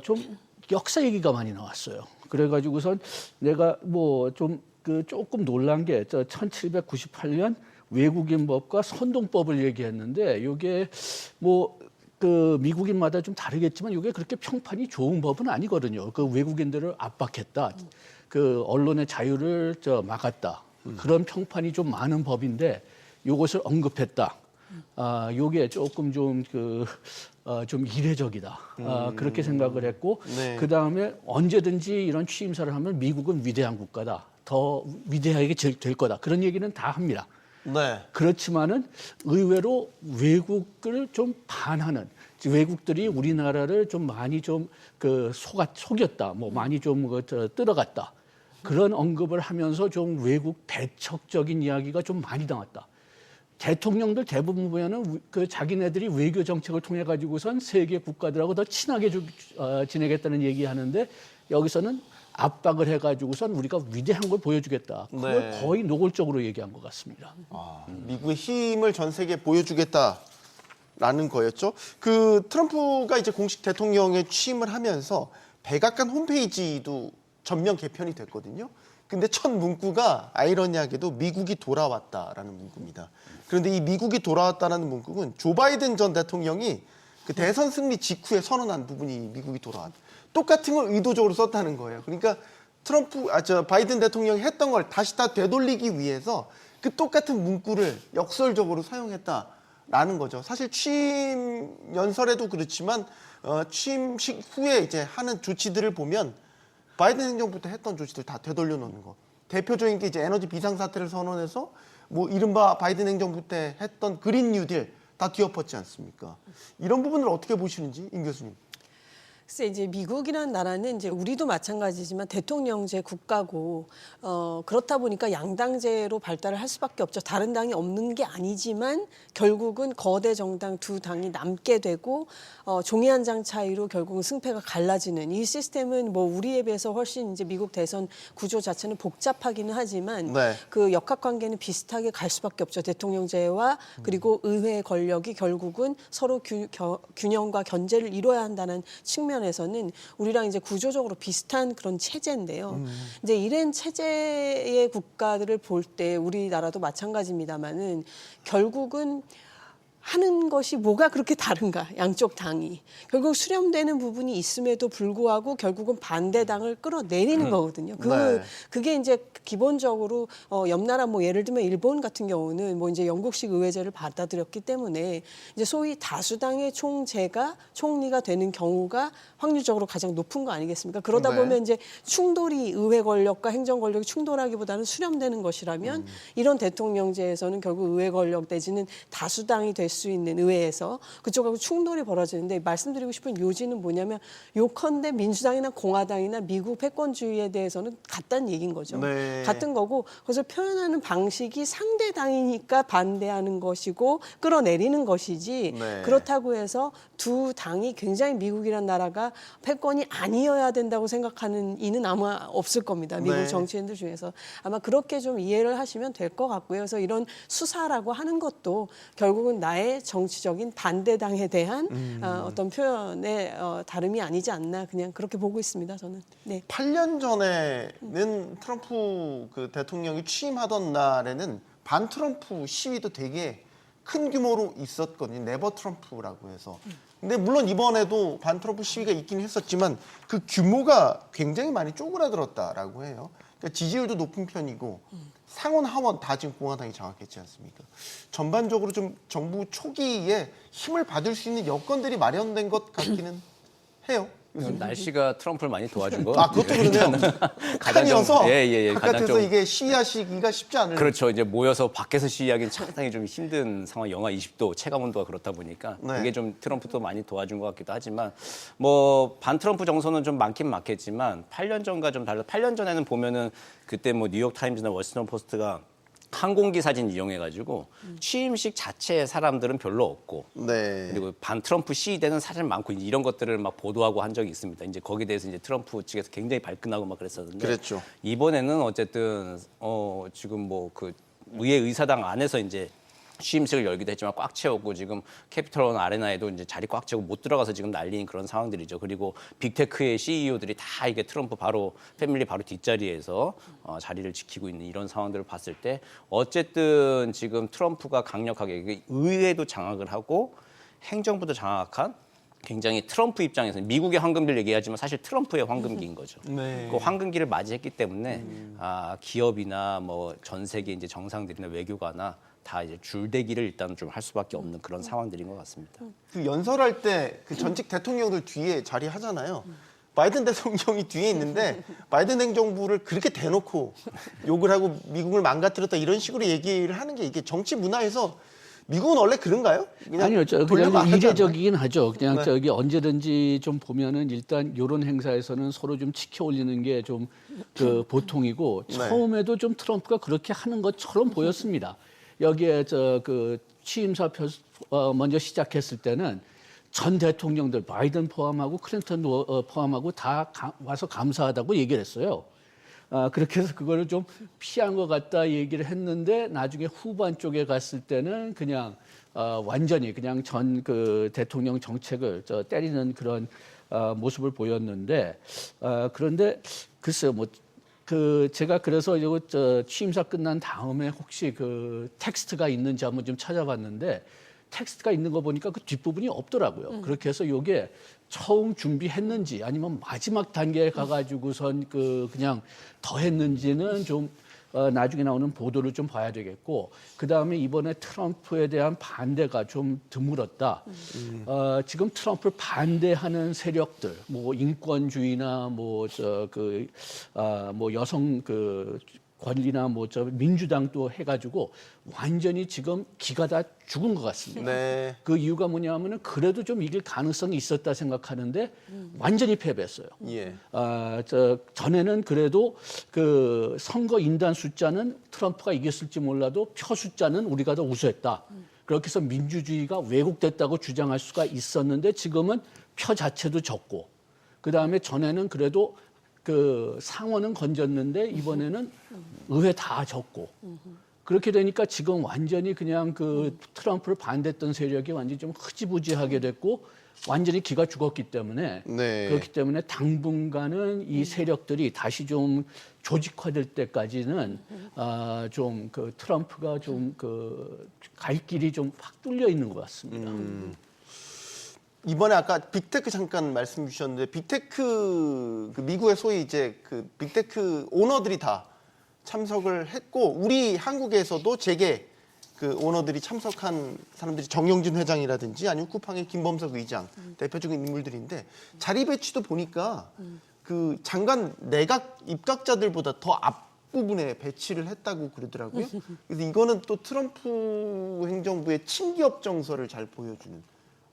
좀 역사 얘기가 많이 나왔어요. 그래가지고선 내가 뭐 좀 그 조금 놀란 게 1798년 외국인법과 선동법을 얘기했는데 이게 뭐 그 미국인마다 좀 다르겠지만 이게 그렇게 평판이 좋은 법은 아니거든요. 그 외국인들을 압박했다, 그 언론의 자유를 막았다 그런 평판이 좀 많은 법인데 이것을 언급했다. 요게 조금 좀 좀 이례적이다. 그렇게 생각을 했고 네. 그 다음에 언제든지 이런 취임사를 하면 미국은 위대한 국가다. 더 위대하게 될 거다. 그런 얘기는 다 합니다. 네. 그렇지만은 의외로 외국을 좀 반하는 외국들이 우리나라를 좀 많이 좀 그 속였다. 뭐 많이 좀 뜯어갔다. 그런 언급을 하면서 좀 외국 배척적인 이야기가 좀 많이 나왔다. 대통령들 대부분 보면은 그 자기네들이 외교 정책을 통해 가지고선 세계 국가들하고 더 친하게 지내겠다는 얘기하는데 여기서는 압박을 해가지고선 우리가 위대한 걸 보여주겠다. 그걸 네. 거의 노골적으로 얘기한 것 같습니다. 미국의 힘을 전 세계에 보여주겠다라는 거였죠. 그 트럼프가 이제 공식 대통령에 취임을 하면서 백악관 홈페이지도 전면 개편이 됐거든요. 근데 첫 문구가 아이러니하게도 미국이 돌아왔다라는 문구입니다. 그런데 이 미국이 돌아왔다라는 문구는 조 바이든 전 대통령이 그 대선 승리 직후에 선언한 부분이 미국이 돌아왔다. 똑같은 걸 의도적으로 썼다는 거예요. 그러니까 바이든 대통령이 했던 걸 다시 다 되돌리기 위해서 그 똑같은 문구를 역설적으로 사용했다라는 거죠. 사실 취임 연설에도 그렇지만 취임식 후에 이제 하는 조치들을 보면 바이든 행정부 때 했던 조치들 다 되돌려 놓는 거. 대표적인 게 이제 에너지 비상사태를 선언해서 뭐 이른바 바이든 행정부 때 했던 그린 뉴딜 다 뒤엎었지 않습니까? 이런 부분을 어떻게 보시는지 임 교수님. 글쎄 이제 미국이라는 나라는 이제 우리도 마찬가지지만 대통령제 국가고 그렇다 보니까 양당제로 발달을 할 수밖에 없죠. 다른 당이 없는 게 아니지만 결국은 거대 정당 두 당이 남게 되고 종이 한 장 차이로 결국은 승패가 갈라지는 이 시스템은 뭐 우리에 비해서 훨씬 이제 미국 대선 구조 자체는 복잡하기는 하지만 네. 그 역학 관계는 비슷하게 갈 수밖에 없죠. 대통령제와 그리고 의회 권력이 결국은 서로 균형과 견제를 이뤄야 한다는 측면에서는 우리랑 이제 구조적으로 비슷한 그런 체제인데요. 이제 이런 체제의 국가들을 볼 때 우리나라도 마찬가지입니다만은 결국은 하는 것이 뭐가 그렇게 다른가 양쪽 당이 결국 수렴되는 부분이 있음에도 불구하고 결국은 반대당을 끌어내리는 거거든요. 네. 그게 이제 기본적으로 옆 나라 뭐 예를 들면 일본 같은 경우는 뭐 이제 영국식 의회제를 받아들였기 때문에 이제 소위 다수당의 총리가 되는 경우가 확률적으로 가장 높은 거 아니겠습니까? 그러다 네. 보면 이제 충돌이 의회 권력과 행정 권력이 충돌하기보다는 수렴되는 것이라면 이런 대통령제에서는 결국 의회 권력 내지는 다수당이 될 수 있는 의회에서 그쪽하고 충돌이 벌어지는데 말씀드리고 싶은 요지는 뭐냐면 요컨대 민주당이나 공화당이나 미국 패권주의에 대해서는 같다는 얘기인 거죠. 네. 같은 거고 그것을 표현하는 방식이 상대당이니까 반대하는 것이고 끌어내리는 것이지 네. 그렇다고 해서 두 당이 굉장히 미국이란 나라가 패권이 아니어야 된다고 생각하는 이는 아마 없을 겁니다. 미국 네. 정치인들 중에서 아마 그렇게 좀 이해를 하시면 될 것 같고요. 그래서 이런 수사라고 하는 것도 결국은 나의 정치적인 반대당에 대한 어떤 표현의 다름이 아니지 않나 그냥 그렇게 보고 있습니다. 저는. 네. 8년 전에는 트럼프 그 대통령이 취임하던 날에는 반 트럼프 시위도 되게 큰 규모로 있었거든요. 네버 트럼프라고 해서. 근데 물론 이번에도 반 트럼프 시위가 있긴 했었지만 그 규모가 굉장히 많이 쪼그라들었다라고 해요. 그러니까 지지율도 높은 편이고 상원 하원 다 지금 공화당이 장악했지 않습니까? 전반적으로 좀 정부 초기에 힘을 받을 수 있는 여건들이 마련된 것 같기는 해요. 날씨가 트럼프를 많이 도와준 거. 아, 그것도 그러네요. 가장 좀- 칸이어서 예, 가장 바깥에서 좀- 이게 시위하시기가 쉽지 않을. 그렇죠. 이제 모여서 밖에서 시위하기는 상당히 좀 힘든 상황. 영하 20도 체감 온도가 그렇다 보니까 네. 그게 좀 트럼프도 많이 도와준 것 같기도 하지만 뭐 반 트럼프 정서는 좀 많긴 많겠지만 8년 전과 좀 달라. 8년 전에는 보면은 그때 뭐 뉴욕 타임즈나 워싱턴 포스트가 항공기 사진 이용해가지고 취임식 자체의 사람들은 별로 없고 네. 그리고 반 트럼프 시위대는 사실 많고 이제 이런 것들을 막 보도하고 한 적이 있습니다. 이제 거기에 대해서 이제 트럼프 측에서 굉장히 발끈하고 막 그랬었는데 그랬죠. 이번에는 어쨌든 지금 뭐 그 의회 의사당 안에서 이제 취임식을 열기도 했지만 꽉 채웠고 지금 캐피털원 아레나에도 이제 자리 꽉 채우고 못 들어가서 지금 난리인 그런 상황들이죠. 그리고 빅테크의 CEO들이 다 이게 트럼프 바로 패밀리 바로 뒷자리에서 자리를 지키고 있는 이런 상황들을 봤을 때 어쨌든 지금 트럼프가 강력하게 의회도 장악을 하고 행정부도 장악한 굉장히 트럼프 입장에서는 미국의 황금기를 얘기하지만 사실 트럼프의 황금기인 거죠. 네. 그 황금기를 맞이했기 때문에 기업이나 뭐 전 세계 이제 정상들이나 외교가나 다 이제 줄대기를 일단 좀 할 수밖에 없는 그런 상황들인 것 같습니다. 그 연설할 때 그 전직 대통령들 뒤에 자리하잖아요. 바이든 대통령이 뒤에 있는데 바이든 행정부를 그렇게 대놓고 욕을 하고 미국을 망가뜨렸다 이런 식으로 얘기를 하는 게 이게 정치 문화에서 미국은 원래 그런가요? 아니요, 돌려 그냥 말하지 이례적이긴 하죠. 그냥 네. 저기 언제든지 좀 보면은 일단 이런 행사에서는 서로 좀 지켜 올리는 게 좀 그 보통이고 네. 처음에도 좀 트럼프가 그렇게 하는 것처럼 보였습니다. 여기에 그 취임사 먼저 시작했을 때는 전 대통령들 바이든 포함하고 클린턴 포함하고 다 와서 감사하다고 얘기를 했어요. 그렇게 해서 그거를 좀 피한 것 같다 얘기를 했는데 나중에 후반 쪽에 갔을 때는 그냥 완전히 그냥 전 그 대통령 정책을 때리는 그런 모습을 보였는데 그런데 글쎄요 뭐 그 제가 그래서 이거 취임사 끝난 다음에 혹시 그 텍스트가 있는지 한번 좀 찾아봤는데 텍스트가 있는 거 보니까 그 뒷부분이 없더라고요. 그렇게 해서 이게 처음 준비했는지 아니면 마지막 단계에 가가지고선 그냥 더 했는지는 좀 나중에 나오는 보도를 좀 봐야 되겠고, 그 다음에 이번에 트럼프에 대한 반대가 좀 드물었다. 지금 트럼프를 반대하는 세력들, 뭐 인권주의나 뭐 여성 권리나 뭐 민주당도 해가지고 완전히 지금 기가 다 죽은 것 같습니다. 네. 그 이유가 뭐냐면은 그래도 좀 이길 가능성이 있었다 생각하는데 완전히 패배했어요. 예. 전에는 그래도 그 선거 인단 숫자는 트럼프가 이겼을지 몰라도 표 숫자는 우리가 더 우수했다. 그렇게 해서 민주주의가 왜곡됐다고 주장할 수가 있었는데 지금은 표 자체도 적고, 그 다음에 전에는 그래도 그 상원은 건졌는데 이번에는 의회 다 적고, 그렇게 되니까 지금 완전히 그냥 그 트럼프를 반대했던 세력이 완전히 좀 흐지부지하게 됐고 완전히 기가 죽었기 때문에 네. 그렇기 때문에 당분간은 이 세력들이 다시 좀 조직화될 때까지는 좀 그 트럼프가 좀 그 갈 길이 좀 확 뚫려 있는 것 같습니다. 이번에 아까 빅테크 잠깐 말씀 주셨는데 빅테크 그 미국의 소위 이제 그 빅테크 오너들이 다 참석을 했고 우리 한국에서도 재계 그 오너들이 참석한 사람들이 정영진 회장이라든지 아니면 쿠팡의 김범석 의장 대표적인 인물들인데 자리 배치도 보니까 그 장관 내각 입각자들보다 더 앞부분에 배치를 했다고 그러더라고요. 그래서 이거는 또 트럼프 행정부의 친기업 정서를 잘 보여주는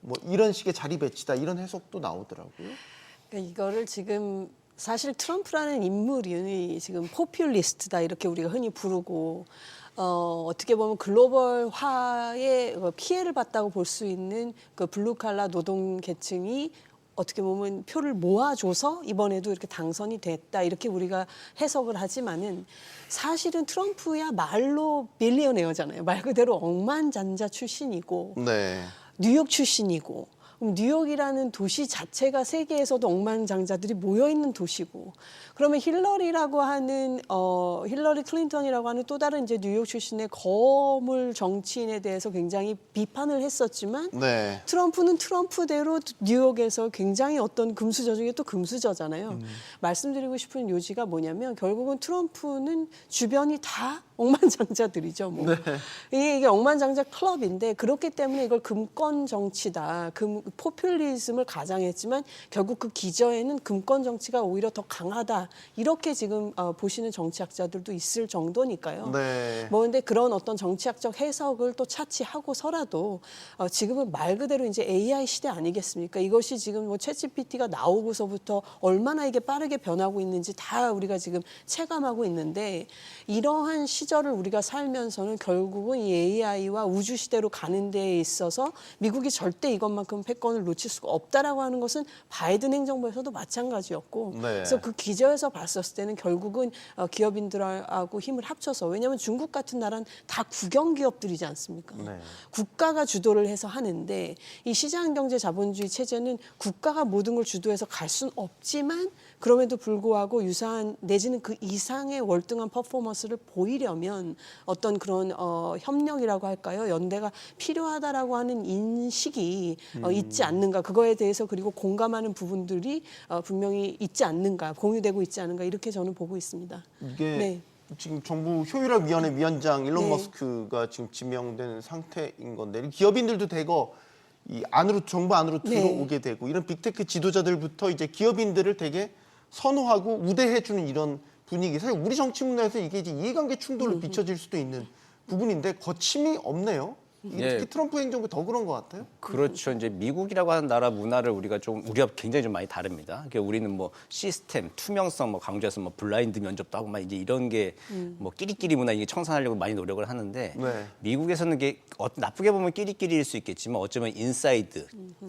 뭐 이런 식의 자리 배치다 이런 해석도 나오더라고요. 그러니까 이거를 지금 사실 트럼프라는 인물이 지금 포퓰리스트다 이렇게 우리가 흔히 부르고 어떻게 보면 글로벌화에 피해를 봤다고 볼 수 있는 그 블루칼라 노동 계층이 어떻게 보면 표를 모아줘서 이번에도 이렇게 당선이 됐다 이렇게 우리가 해석을 하지만은 사실은 트럼프야 말로 빌리어네어잖아요. 말 그대로 억만장자 출신이고 네. 뉴욕 출신이고 뉴욕이라는 도시 자체가 세계에서도 억만장자들이 모여 있는 도시고 그러면 힐러리 클린턴이라고 하는 또 다른 이제 뉴욕 출신의 거물 정치인에 대해서 굉장히 비판을 했었지만 네. 트럼프는 트럼프대로 뉴욕에서 굉장히 어떤 금수저 중에 또 금수저잖아요. 말씀드리고 싶은 요지가 뭐냐면 결국은 트럼프는 주변이 다 억만장자들이죠. 뭐. 네. 이게 억만장자 클럽인데 그렇기 때문에 이걸 금권 정치다. 포퓰리즘을 가장했지만 결국 그 기저에는 금권 정치가 오히려 더 강하다. 이렇게 지금 보시는 정치학자들도 있을 정도니까요. 네. 뭐 근데 그런 어떤 정치학적 해석을 또 차치하고서라도 지금은 말 그대로 이제 AI 시대 아니겠습니까? 이것이 지금 뭐 챗GPT가 나오고서부터 얼마나 이게 빠르게 변하고 있는지 다 우리가 지금 체감하고 있는데 이러한 시절을 우리가 살면서는 결국은 이 AI와 우주 시대로 가는 데에 있어서 미국이 절대 이것만큼 패권을 놓칠 수가 없다라고 하는 것은 바이든 행정부에서도 마찬가지였고 네. 그래서 그 기저에서 봤었을 때는 결국은 기업인들하고 힘을 합쳐서 왜냐하면 중국 같은 나라는 다 국영 기업들이지 않습니까? 네. 국가가 주도를 해서 하는데 이 시장경제 자본주의 체제는 국가가 모든 걸 주도해서 갈 수는 없지만 그럼에도 불구하고 유사한 내지는 그 이상의 월등한 퍼포먼스를 보이려면 어떤 그런 협력이라고 할까요? 연대가 필요하다라고 하는 인식이 있지 않는가. 그거에 대해서 그리고 공감하는 부분들이 분명히 있지 않는가. 공유되고 있지 않은가. 이렇게 저는 보고 있습니다. 이게 네. 지금 정부 효율화위원회 위원장 일론 네. 머스크가 지금 지명된 상태인 건데 기업인들도 대거 이 안으로 정부 안으로 네. 들어오게 되고 이런 빅테크 지도자들부터 이제 기업인들을 되게 선호하고 우대해주는 이런 분위기. 사실 우리 정치 문화에서 이게 이제 이해관계 충돌로 비춰질 수도 있는 부분인데 거침이 없네요. 이게 예. 특히 트럼프 행정부 더 그런 것 같아요. 그렇죠. 이제 미국이라고 하는 나라 문화를 우리가 굉장히 좀 많이 다릅니다. 그러니까 우리는 뭐 시스템, 투명성 뭐 강조해서 뭐 블라인드 면접도 하고 막 이제 이런 게 뭐 끼리끼리 문화 이게 청산하려고 많이 노력을 하는데 네. 미국에서는 이게 나쁘게 보면 끼리끼리일 수 있겠지만 어쩌면 인사이드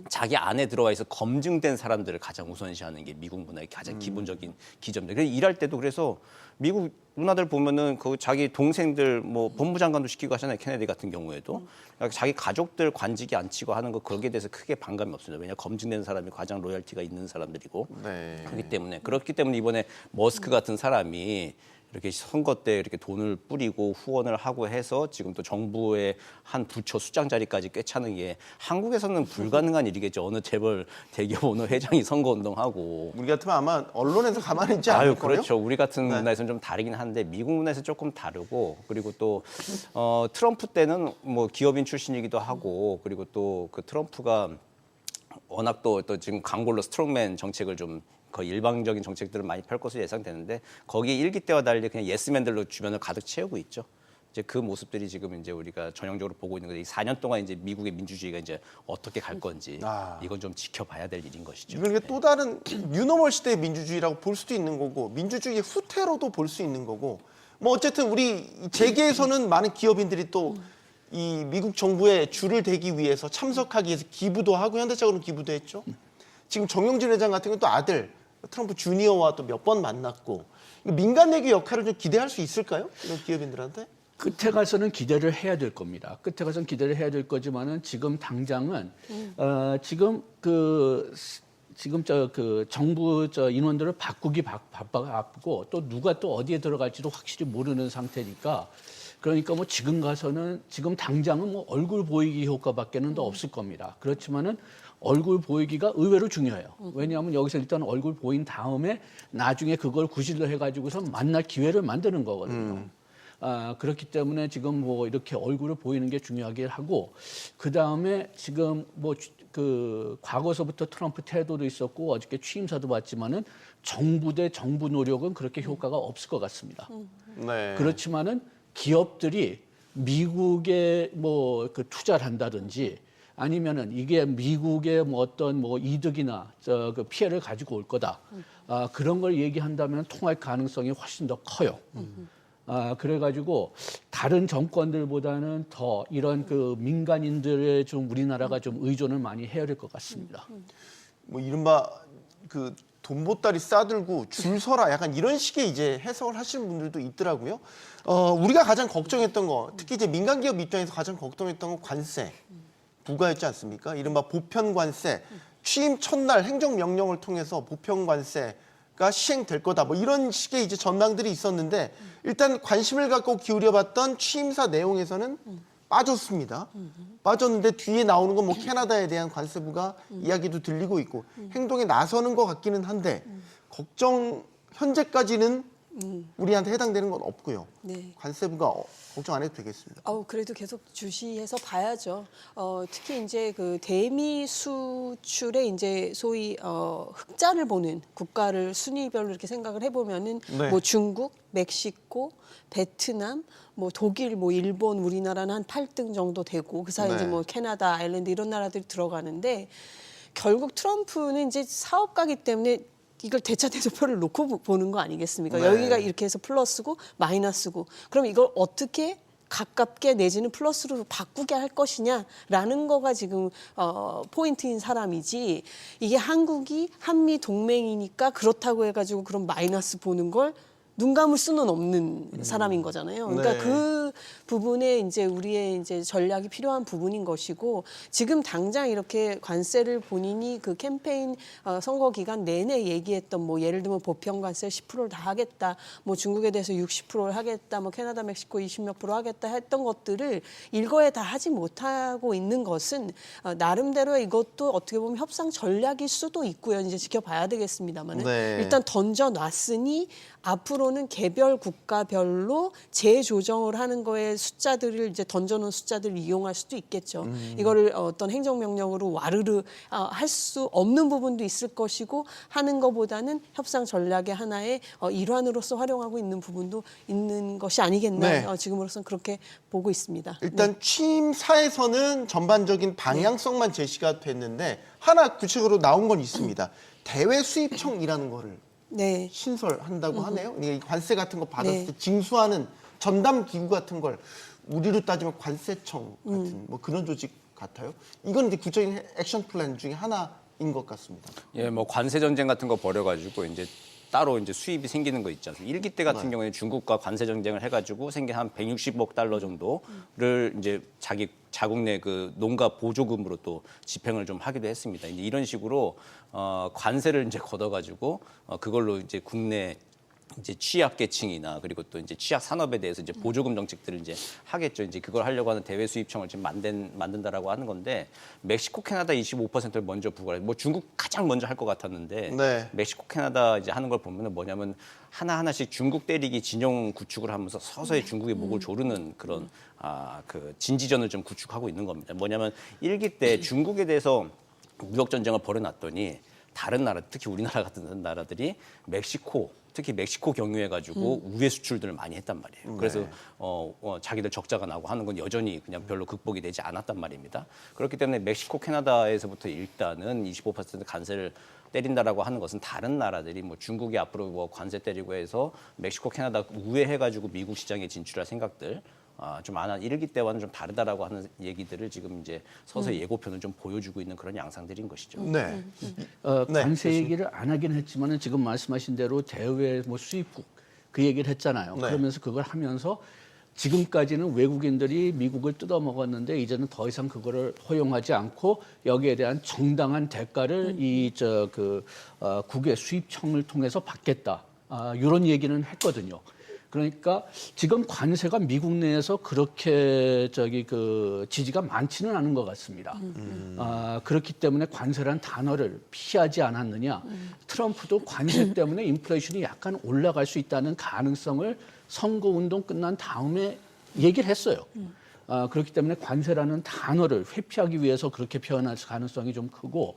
자기 안에 들어와 있어 검증된 사람들을 가장 우선시하는 게 미국 문화의 가장 기본적인 기점들. 그래서 일할 때도 그래서 미국 누나들 보면은 그 자기 동생들 뭐 법무장관도 시키고 하잖아요. 케네디 같은 경우에도 자기 가족들 관직에 앉히고 하는 거 거기에 대해서 크게 반감이 없습니다. 왜냐 검증된 사람이 가장 로열티가 있는 사람들이고 네. 그렇기 때문에 이번에 머스크 같은 사람이 이렇게 선거 때 이렇게 돈을 뿌리고 후원을 하고 해서 지금 또 정부의 한 부처 수장 자리까지 꿰차는 게 한국에서는 불가능한 일이겠죠. 어느 재벌 대기업 어느 회장이 선거운동하고. 우리 같으면 아마 언론에서 가만히 있지 않을 거예요. 그렇죠. 우리 같은 문화에서는 좀 다르긴 한데 미국 문화에서 조금 다르고 그리고 또 트럼프 때는 뭐 기업인 출신이기도 하고 그리고 또 그 트럼프가 워낙 또 지금 강골로 스트롱맨 정책을 좀 거의 일방적인 정책들을 많이 펼 것으로 예상되는데 거기에 일기 때와 달리 그냥 예스맨들로 주변을 가득 채우고 있죠. 이제 그 모습들이 지금 이제 우리가 전형적으로 보고 있는 거죠. 이 4년 동안 이제 미국의 민주주의가 이제 어떻게 갈 건지 이건 좀 지켜봐야 될 일인 것이죠. 이건 또 다른 뉴노멀 시대의 민주주의라고 볼 수도 있는 거고 민주주의의 후퇴로도 볼 수 있는 거고 뭐 어쨌든 우리 재계에서는 많은 기업인들이 또 이 미국 정부의 줄을 대기 위해서 참석하기 위해서 기부도 하고 현대적으로 기부도 했죠. 지금 정영진 회장 같은 경우는 또 아들 트럼프 주니어와 또 몇 번 만났고 민간 내교 역할을 좀 기대할 수 있을까요? 이런 기업인들한테? 끝에 가서는 기대를 해야 될 겁니다. 끝에 가서는 기대를 해야 될 거지만은 지금 당장은 지금 정부 인원들을 바꾸기 바쁘고 또 누가 또 어디에 들어갈지도 확실히 모르는 상태니까 그러니까 뭐 지금 당장은 뭐 얼굴 보이기 효과밖에는 더 없을 겁니다. 그렇지만은 얼굴 보이기가 의외로 중요해요. 왜냐하면 여기서 일단 얼굴 보인 다음에 나중에 그걸 구실로 해가지고서 만날 기회를 만드는 거거든요. 그렇기 때문에 지금 뭐 이렇게 얼굴을 보이는 게 중요하게 하고 그 다음에 지금 뭐 그 과거서부터 트럼프 태도도 있었고 어저께 취임사도 봤지만은 정부 대 정부 노력은 그렇게 효과가 없을 것 같습니다. 네. 그렇지만은 기업들이 미국에 뭐 그 투자를 한다든지 아니면은 이게 미국의 뭐 어떤 뭐 이득이나 그 피해를 가지고 올 거다. 그런 걸 얘기한다면 통할 가능성이 훨씬 더 커요. 그래가지고 다른 정권들보다는 더 이런 그 민간인들의 좀 우리나라가 좀 의존을 많이 해야 될 것 같습니다. 뭐 이른바 그 돈보따리 싸들고 줄 서라 약간 이런 식의 이제 해석을 하시는 분들도 있더라고요. 우리가 가장 걱정했던 거 특히 이제 민간 기업 입장에서 가장 걱정했던 건 관세 부과였지 않습니까? 이른바 보편 관세 취임 첫날 행정명령을 통해서 보편 관세가 시행될 거다. 뭐 이런 식의 이제 전망들이 있었는데 일단 관심을 갖고 기울여봤던 취임사 내용에서는 빠졌습니다. 빠졌는데 뒤에 나오는 건 뭐 캐나다에 대한 관세부가 이야기도 들리고 있고 행동에 나서는 것 같기는 한데 현재까지는 우리한테 해당되는 건 없고요. 네. 관세부가 걱정 안 해도 되겠습니다. 그래도 계속 주시해서 봐야죠. 특히 이제 그 대미 수출에 이제 소위 흑자를 보는 국가를 순위별로 이렇게 생각을 해보면은 네. 뭐 중국, 멕시코, 베트남, 뭐 독일, 뭐 일본, 우리나라는 한 8등 정도 되고 그 사이에 네. 이제 뭐 캐나다, 아일랜드 이런 나라들이 들어가는데 결국 트럼프는 이제 사업가기 때문에 이걸 대차 대조표를 놓고 보는 거 아니겠습니까? 네. 여기가 이렇게 해서 플러스고 마이너스고 그럼 이걸 어떻게 가깝게 내지는 플러스로 바꾸게 할 것이냐라는 거가 지금 포인트인 사람이지 이게 한국이 한미 동맹이니까 그렇다고 해가지고 그런 마이너스 보는 걸 눈 감을 수는 없는 사람인 거잖아요. 그러니까 네. 그 부분에 이제 우리의 이제 전략이 필요한 부분인 것이고 지금 당장 이렇게 관세를 본인이 그 캠페인 선거 기간 내내 얘기했던 뭐 예를 들면 보편 관세 10%를 다 하겠다, 뭐 중국에 대해서 60%를 하겠다, 뭐 캐나다, 멕시코 20몇 % 하겠다 했던 것들을 일거에 다 하지 못하고 있는 것은 나름대로 이것도 어떻게 보면 협상 전략일 수도 있고요. 이제 지켜봐야 되겠습니다만은 네. 일단 던져놨으니. 앞으로는 개별 국가별로 재조정을 하는 거에 숫자들을 이제 던져놓은 숫자들을 이용할 수도 있겠죠. 이거를 어떤 행정명령으로 와르르 할 수 없는 부분도 있을 것이고 하는 것보다는 협상 전략의 하나의 일환으로서 활용하고 있는 부분도 있는 것이 아니겠나. 네. 지금으로서는 그렇게 보고 있습니다. 일단 취임사에서는 전반적인 방향성만 제시가 됐는데 하나 구체적으로 나온 건 있습니다. 대외 수입청이라는 거를 네. 신설한다고 하네요. 이게 관세 같은 거 받았을 네. 때 징수하는 전담 기구 같은 걸 우리로 따지면 관세청 같은 뭐 그런 조직 같아요. 이건 이제 구체적인 액션 플랜 중에 하나인 것 같습니다. 예, 뭐 관세 전쟁 같은 거 벌여가지고 이제 따로 이제 수입이 생기는 거 있지 않습니까? 1기 때 같은 경우에는 중국과 관세 전쟁을 해가지고 생긴 한 160억 달러 정도를 이제 자국 내 그 농가 보조금으로 또 집행을 좀 하기도 했습니다. 이제 이런 식으로 관세를 이제 걷어가지고 그걸로 이제 국내 이제 취약계층이나 그리고 또 이제 취약 산업에 대해서 이제 보조금 정책들을 이제 하겠죠. 이제 그걸 하려고 하는 대외 수입청을 지금 만든다라고 하는 건데 멕시코, 캐나다 25%를 먼저 부과해. 뭐 중국 가장 먼저 할 것 같았는데 네. 멕시코, 캐나다 이제 하는 걸 보면은 뭐냐면 하나하나씩 중국 때리기 진영 구축을 하면서 서서히 중국의 목을 조르는 그런 그 진지전을 좀 구축하고 있는 겁니다. 뭐냐면 1기 때 중국에 대해서 무역 전쟁을 벌여놨더니 다른 나라, 특히 우리나라 같은 나라들이 특히 멕시코 경유해가지고 우회 수출들을 많이 했단 말이에요. 그래서 자기들 적자가 나고 하는 건 여전히 그냥 별로 극복이 되지 않았단 말입니다. 그렇기 때문에 멕시코, 캐나다에서부터 일단은 25% 관세를 때린다라고 하는 것은 다른 나라들이 뭐 중국이 앞으로 뭐 관세 때리고 해서 멕시코, 캐나다 우회해가지고 미국 시장에 진출할 생각들 좀 1기 때와는 좀 다르다라고 하는 얘기들을 지금 이제 서서히 예고편을 좀 보여주고 있는 그런 양상들인 것이죠. 네. 관세 얘기를 안 하긴 했지만은 지금 말씀하신 대로 대외 뭐 수입국 그 얘기를 했잖아요. 네. 그러면서 그걸 하면서 지금까지는 외국인들이 미국을 뜯어먹었는데 이제는 더 이상 그거를 허용하지 않고 여기에 대한 정당한 대가를 국외 수입청을 통해서 받겠다. 이런 얘기는 했거든요. 그러니까 지금 관세가 미국 내에서 그렇게 지지가 많지는 않은 것 같습니다. 그렇기 때문에 관세란 단어를 피하지 않았느냐. 트럼프도 관세 때문에 인플레이션이 약간 올라갈 수 있다는 가능성을 선거운동 끝난 다음에 얘기를 했어요. 그렇기 때문에 관세라는 단어를 회피하기 위해서 그렇게 표현할 가능성이 좀 크고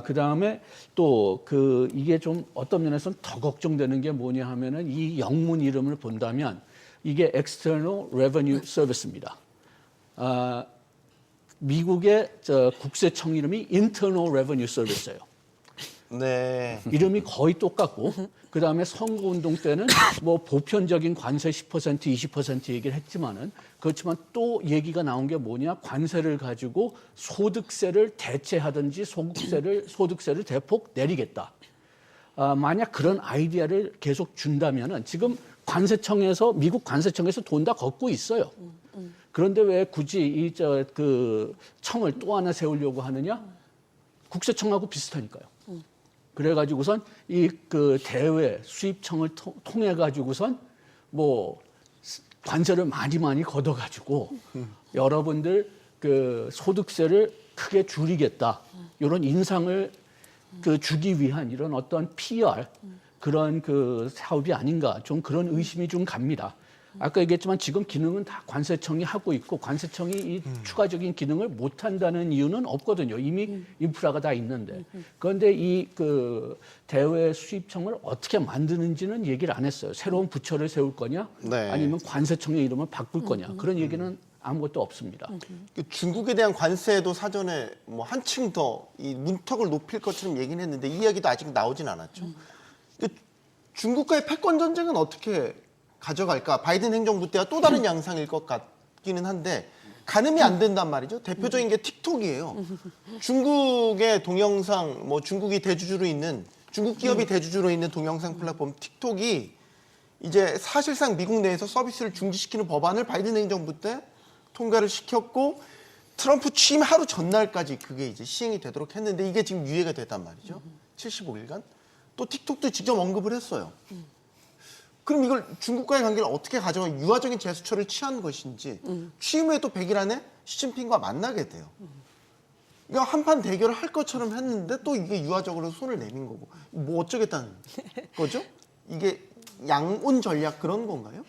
그다음에 또 이게 좀 어떤 면에서는 더 걱정되는 게 뭐냐 하면은 이 영문 이름을 본다면 이게 External Revenue Service입니다. 미국의 국세청 이름이 Internal Revenue Service예요. 네. 이름이 거의 똑같고 그다음에 선거운동 때는 뭐 보편적인 관세 10%, 20% 얘기를 했지만은 그렇지만 또 얘기가 나온 게 뭐냐 관세를 가지고 소득세를 대체하든지 소득세를 대폭 내리겠다. 만약 그런 아이디어를 계속 준다면은 지금 미국 관세청에서 돈 다 걷고 있어요. 그런데 왜 굳이 청을 또 하나 세우려고 하느냐? 국세청하고 비슷하니까요. 그래가지고선 대외 수입청을 통해 가지고선 뭐 관세를 많이 걷어가지고 여러분들 소득세를 크게 줄이겠다 이런 인상을 주기 위한 이런 어떤 PR 그런 사업이 아닌가 좀 그런 의심이 좀 갑니다. 아까 얘기했지만 지금 기능은 다 관세청이 하고 있고 관세청이 이 추가적인 기능을 못 한다는 이유는 없거든요. 이미 인프라가 다 있는데. 그런데 대외 수입청을 어떻게 만드는지는 얘기를 안 했어요. 새로운 부처를 세울 거냐? 네. 아니면 관세청의 이름을 바꿀 거냐? 그런 얘기는 아무것도 없습니다. 중국에 대한 관세도 사전에 뭐 한층 더 이 문턱을 높일 것처럼 얘기는 했는데 이 이야기도 아직 나오진 않았죠. 근데 중국과의 패권 전쟁은 어떻게 가져갈까? 바이든 행정부 때와 또 다른 양상일 것 같기는 한데 가늠이 안 된단 말이죠. 대표적인 게 틱톡이에요. 중국의 동영상, 뭐 중국 기업이 대주주로 있는 동영상 플랫폼 틱톡이 이제 사실상 미국 내에서 서비스를 중지시키는 법안을 바이든 행정부 때 통과를 시켰고 트럼프 취임 하루 전날까지 그게 이제 시행이 되도록 했는데 이게 지금 유예가 됐단 말이죠. 75일간. 또 틱톡도 직접 언급을 했어요. 그럼 이걸 중국과의 관계를 어떻게 가져가 유화적인 제스처를 취한 것인지 취임 후에 또 100일 안에 시진핑과 만나게 돼요. 이거 한판 대결을 할 것처럼 했는데 또 이게 유화적으로 손을 내민 거고 뭐 어쩌겠다는 거죠? 이게 양온 전략 그런 건가요?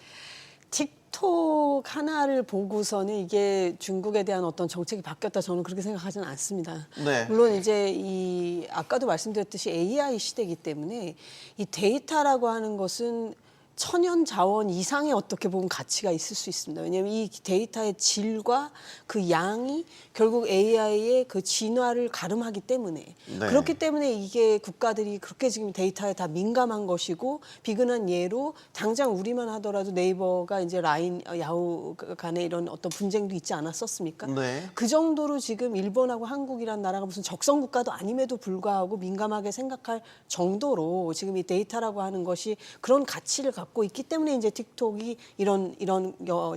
틱톡 하나를 보고서는 이게 중국에 대한 어떤 정책이 바뀌었다 저는 그렇게 생각하지는 않습니다. 네. 물론 이제 아까도 말씀드렸듯이 AI 시대이기 때문에 이 데이터라고 하는 것은 천연 자원 이상의 어떻게 보면 가치가 있을 수 있습니다. 왜냐하면 이 데이터의 질과 그 양이 결국 AI의 그 진화를 가름하기 때문에 네. 그렇기 때문에 이게 국가들이 그렇게 지금 데이터에 다 민감한 것이고 비근한 예로 당장 우리만 하더라도 네이버가 이제 라인, 야후 간에 이런 어떤 분쟁도 있지 않았었습니까? 네. 그 정도로 지금 일본하고 한국이란 나라가 무슨 적성 국가도 아님에도 불구하고 민감하게 생각할 정도로 지금 이 데이터라고 하는 것이 그런 가치를 갖고 갖고 있기 때문에 이제 틱톡이 이런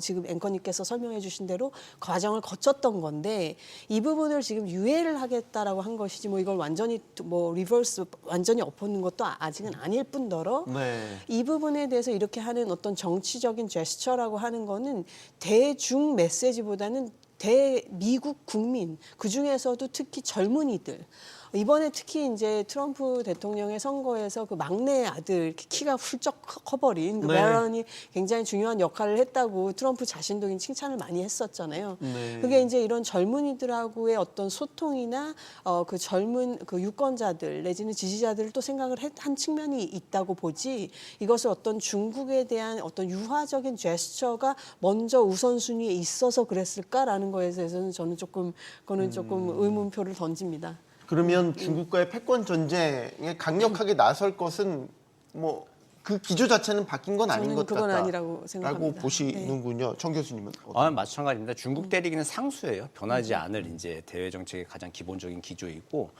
지금 앵커님께서 설명해 주신 대로 과정을 거쳤던 건데 이 부분을 지금 유예를 하겠다라고 한 것이지 뭐 이걸 완전히 뭐 리버스 완전히 엎어놓는 것도 아직은 아닐 뿐더러 네. 이 부분에 대해서 이렇게 하는 어떤 정치적인 제스처라고 하는 거는 대중 메시지보다는 대미국 국민 그중에서도 특히 젊은이들 이번에 특히 이제 트럼프 대통령의 선거에서 그 막내 아들 키가 훌쩍 커버린 그 네. 베런이 굉장히 중요한 역할을 했다고 트럼프 자신도 칭찬을 많이 했었잖아요. 네. 그게 이제 이런 젊은이들하고의 어떤 소통이나 그 젊은 그 유권자들 내지는 지지자들을 또 생각을 한 측면이 있다고 보지 이것을 어떤 중국에 대한 어떤 유화적인 제스처가 먼저 우선순위에 있어서 그랬을까라는 거에 대해서는 저는 조금 의문표를 던집니다. 그러면 중국과의 패권 전쟁에 강력하게 나설 것은 뭐 그 기조 자체는 바뀐 건 아닌 저는 것 그건 같다라고 아니라고 생각합니다. 보시는군요. 청 교수님은. 마찬가지입니다. 중국 때리기는 상수예요. 변하지 않을 이제 대외 정책의 가장 기본적인 기조이고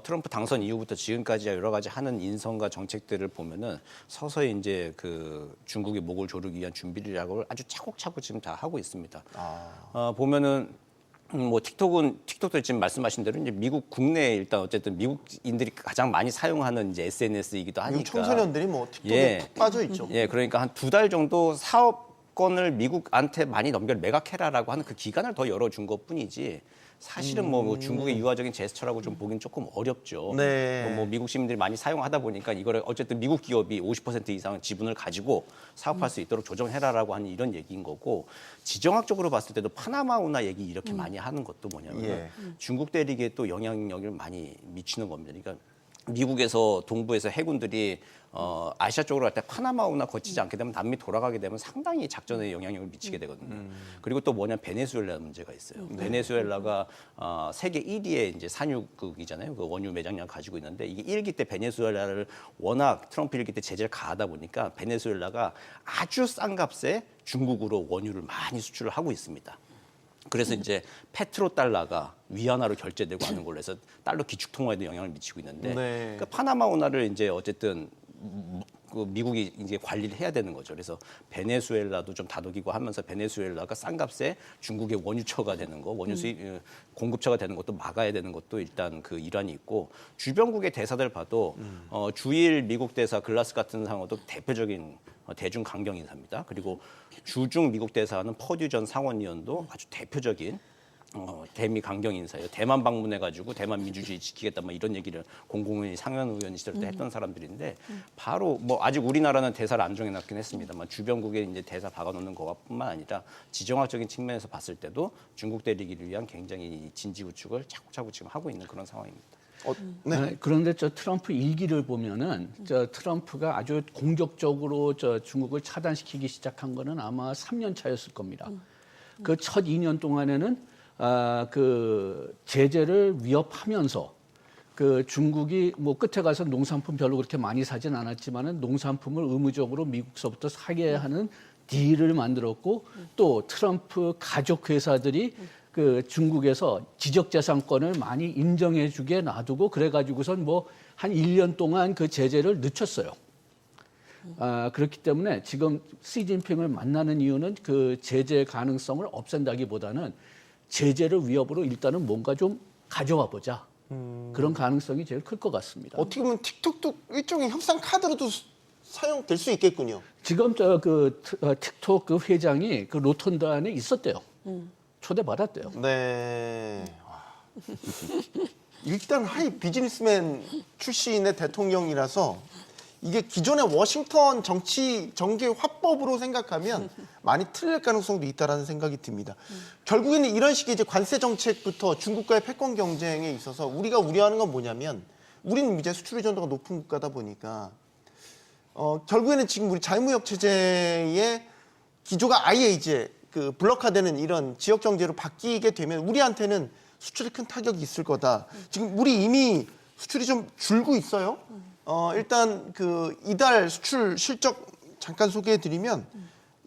트럼프 당선 이후부터 지금까지 여러 가지 하는 인선과 정책들을 보면은 서서히 이제 그 중국의 목을 조르기 위한 준비라고 아주 차곡차곡 지금 다 하고 있습니다. 보면은 뭐 틱톡도 지금 말씀하신 대로 이제 미국 국내에 일단 어쨌든 미국인들이 가장 많이 사용하는 이제 SNS이기도 하니까 미국 청소년들이 뭐 틱톡에 예. 푹 빠져 있죠. 예, 그러니까 한 2달 정도 사업권을 미국한테 많이 매각해라라고 하는 그 기간을 더 열어준 것뿐이지 사실은 뭐 중국의 유화적인 제스처라고 좀 보긴 조금 어렵죠. 네. 뭐 미국 시민들이 많이 사용하다 보니까 이거를 어쨌든 미국 기업이 50% 이상 지분을 가지고 사업할 수 있도록 조정해라라고 하는 이런 얘기인 거고 지정학적으로 봤을 때도 파나마 운하 얘기 이렇게 많이 하는 것도 뭐냐면 예. 중국 대륙에 또 영향력을 많이 미치는 겁니다. 그러니까 미국에서 동부에서 해군들이 아시아 쪽으로 갈 때 파나마 운하 거치지 않게 되면 남미 돌아가게 되면 상당히 작전에 영향력을 미치게 되거든요. 그리고 또 뭐냐 베네수엘라 문제가 있어요. 베네수엘라가 세계 1위의 이제 산유국이잖아요. 그 원유 매장량 가지고 있는데 이게 1기 때 베네수엘라를 워낙 트럼프 1기 때 제재를 가하다 보니까 베네수엘라가 아주 싼 값에 중국으로 원유를 많이 수출을 하고 있습니다. 그래서 이제 페트로달러가 위안화로 결제되고 하는 걸로 해서 달러 기축 통화에도 영향을 미치고 있는데 네. 그 파나마 운하를 이제 어쨌든 그 미국이 이제 관리를 해야 되는 거죠. 그래서 베네수엘라도 좀 다독이고 하면서 베네수엘라가 싼 값에 중국의 원유처가 되는 거, 원유 수입 공급처가 되는 것도 막아야 되는 것도 일단 그 일환이 있고 주변국의 대사들 봐도 주일 미국 대사 글라스 같은 상어도 대표적인 대중 강경 인사입니다. 그리고 주중 미국 대사는 퍼듀 전 상원의원도 아주 대표적인 대미 강경 인사예요. 대만 방문해가지고 대만 민주주의 지키겠다 뭐 이런 얘기를 공공의 상원 의원 시절 때 했던 사람들인데 바로 뭐 아직 우리나라는 대사를 안 정해놨긴 했습니다만 주변국에 이제 대사 박아놓는 것뿐만 아니라 지정학적인 측면에서 봤을 때도 중국 대리기를 위한 굉장히 진지구축을 차곡차곡 지금 하고 있는 그런 상황입니다. 네. 그런데 저 트럼프 일기를 보면은 저 트럼프가 아주 공격적으로 저 중국을 차단시키기 시작한 거는 아마 3년 차였을 겁니다. 그 첫 2년 동안에는 그 제재를 위협하면서 그 중국이 뭐 끝에 가서 농산품 별로 그렇게 많이 사진 않았지만은 농산품을 의무적으로 미국서부터 사게 하는 딜을 만들었고 또 트럼프 가족 회사들이 그 중국에서 지적재산권을 많이 인정해주게 놔두고 그래가지고선 뭐 한 1년 동안 그 제재를 늦췄어요. 그렇기 때문에 지금 시진핑을 만나는 이유는 그 제재 가능성을 없앤다기보다는 제재를 위협으로 일단은 뭔가 좀 가져와 보자. 그런 가능성이 제일 클 것 같습니다. 어떻게 보면 틱톡도 일종의 협상 카드로도 사용될 수 있겠군요. 지금 저 그 틱톡 그 회장이 그 로톤드 안에 있었대요. 초대받았대요. 네. 일단 하이 비즈니스맨 출신의 대통령이라서 이게 기존의 워싱턴 정계 화법으로 생각하면 많이 틀릴 가능성도 있다라는 생각이 듭니다. 결국에는 이런 식의 이제 관세 정책부터 중국과의 패권 경쟁에 있어서 우리가 우려하는 건 뭐냐면 우리는 이제 수출 의존도가 높은 국가다 보니까 결국에는 지금 우리 자유무역 체제의 기조가 아예 이제 그 블록화되는 이런 지역 경제로 바뀌게 되면 우리한테는 수출에 큰 타격이 있을 거다. 지금 우리 이미 수출이 좀 줄고 있어요. 일단 그 이달 수출 실적 잠깐 소개해드리면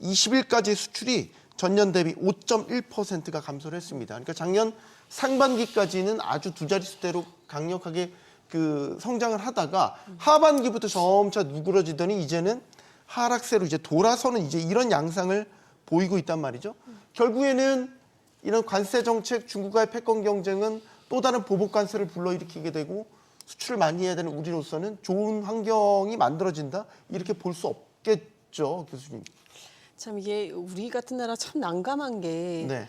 20일까지 수출이 전년 대비 5.1%가 감소를 했습니다. 그러니까 작년 상반기까지는 아주 두 자릿수대로 강력하게 그 성장을 하다가 하반기부터 점차 누그러지더니 이제는 하락세로 이제 돌아서는 이제 이런 양상을 보이고 있단 말이죠. 결국에는 이런 관세 정책, 중국과의 패권 경쟁은 또 다른 보복 관세를 불러일으키게 되고 수출을 많이 해야 되는 우리로서는 좋은 환경이 만들어진다 이렇게 볼 수 없겠죠, 교수님. 참 이게 우리 같은 나라 참 난감한 게 네.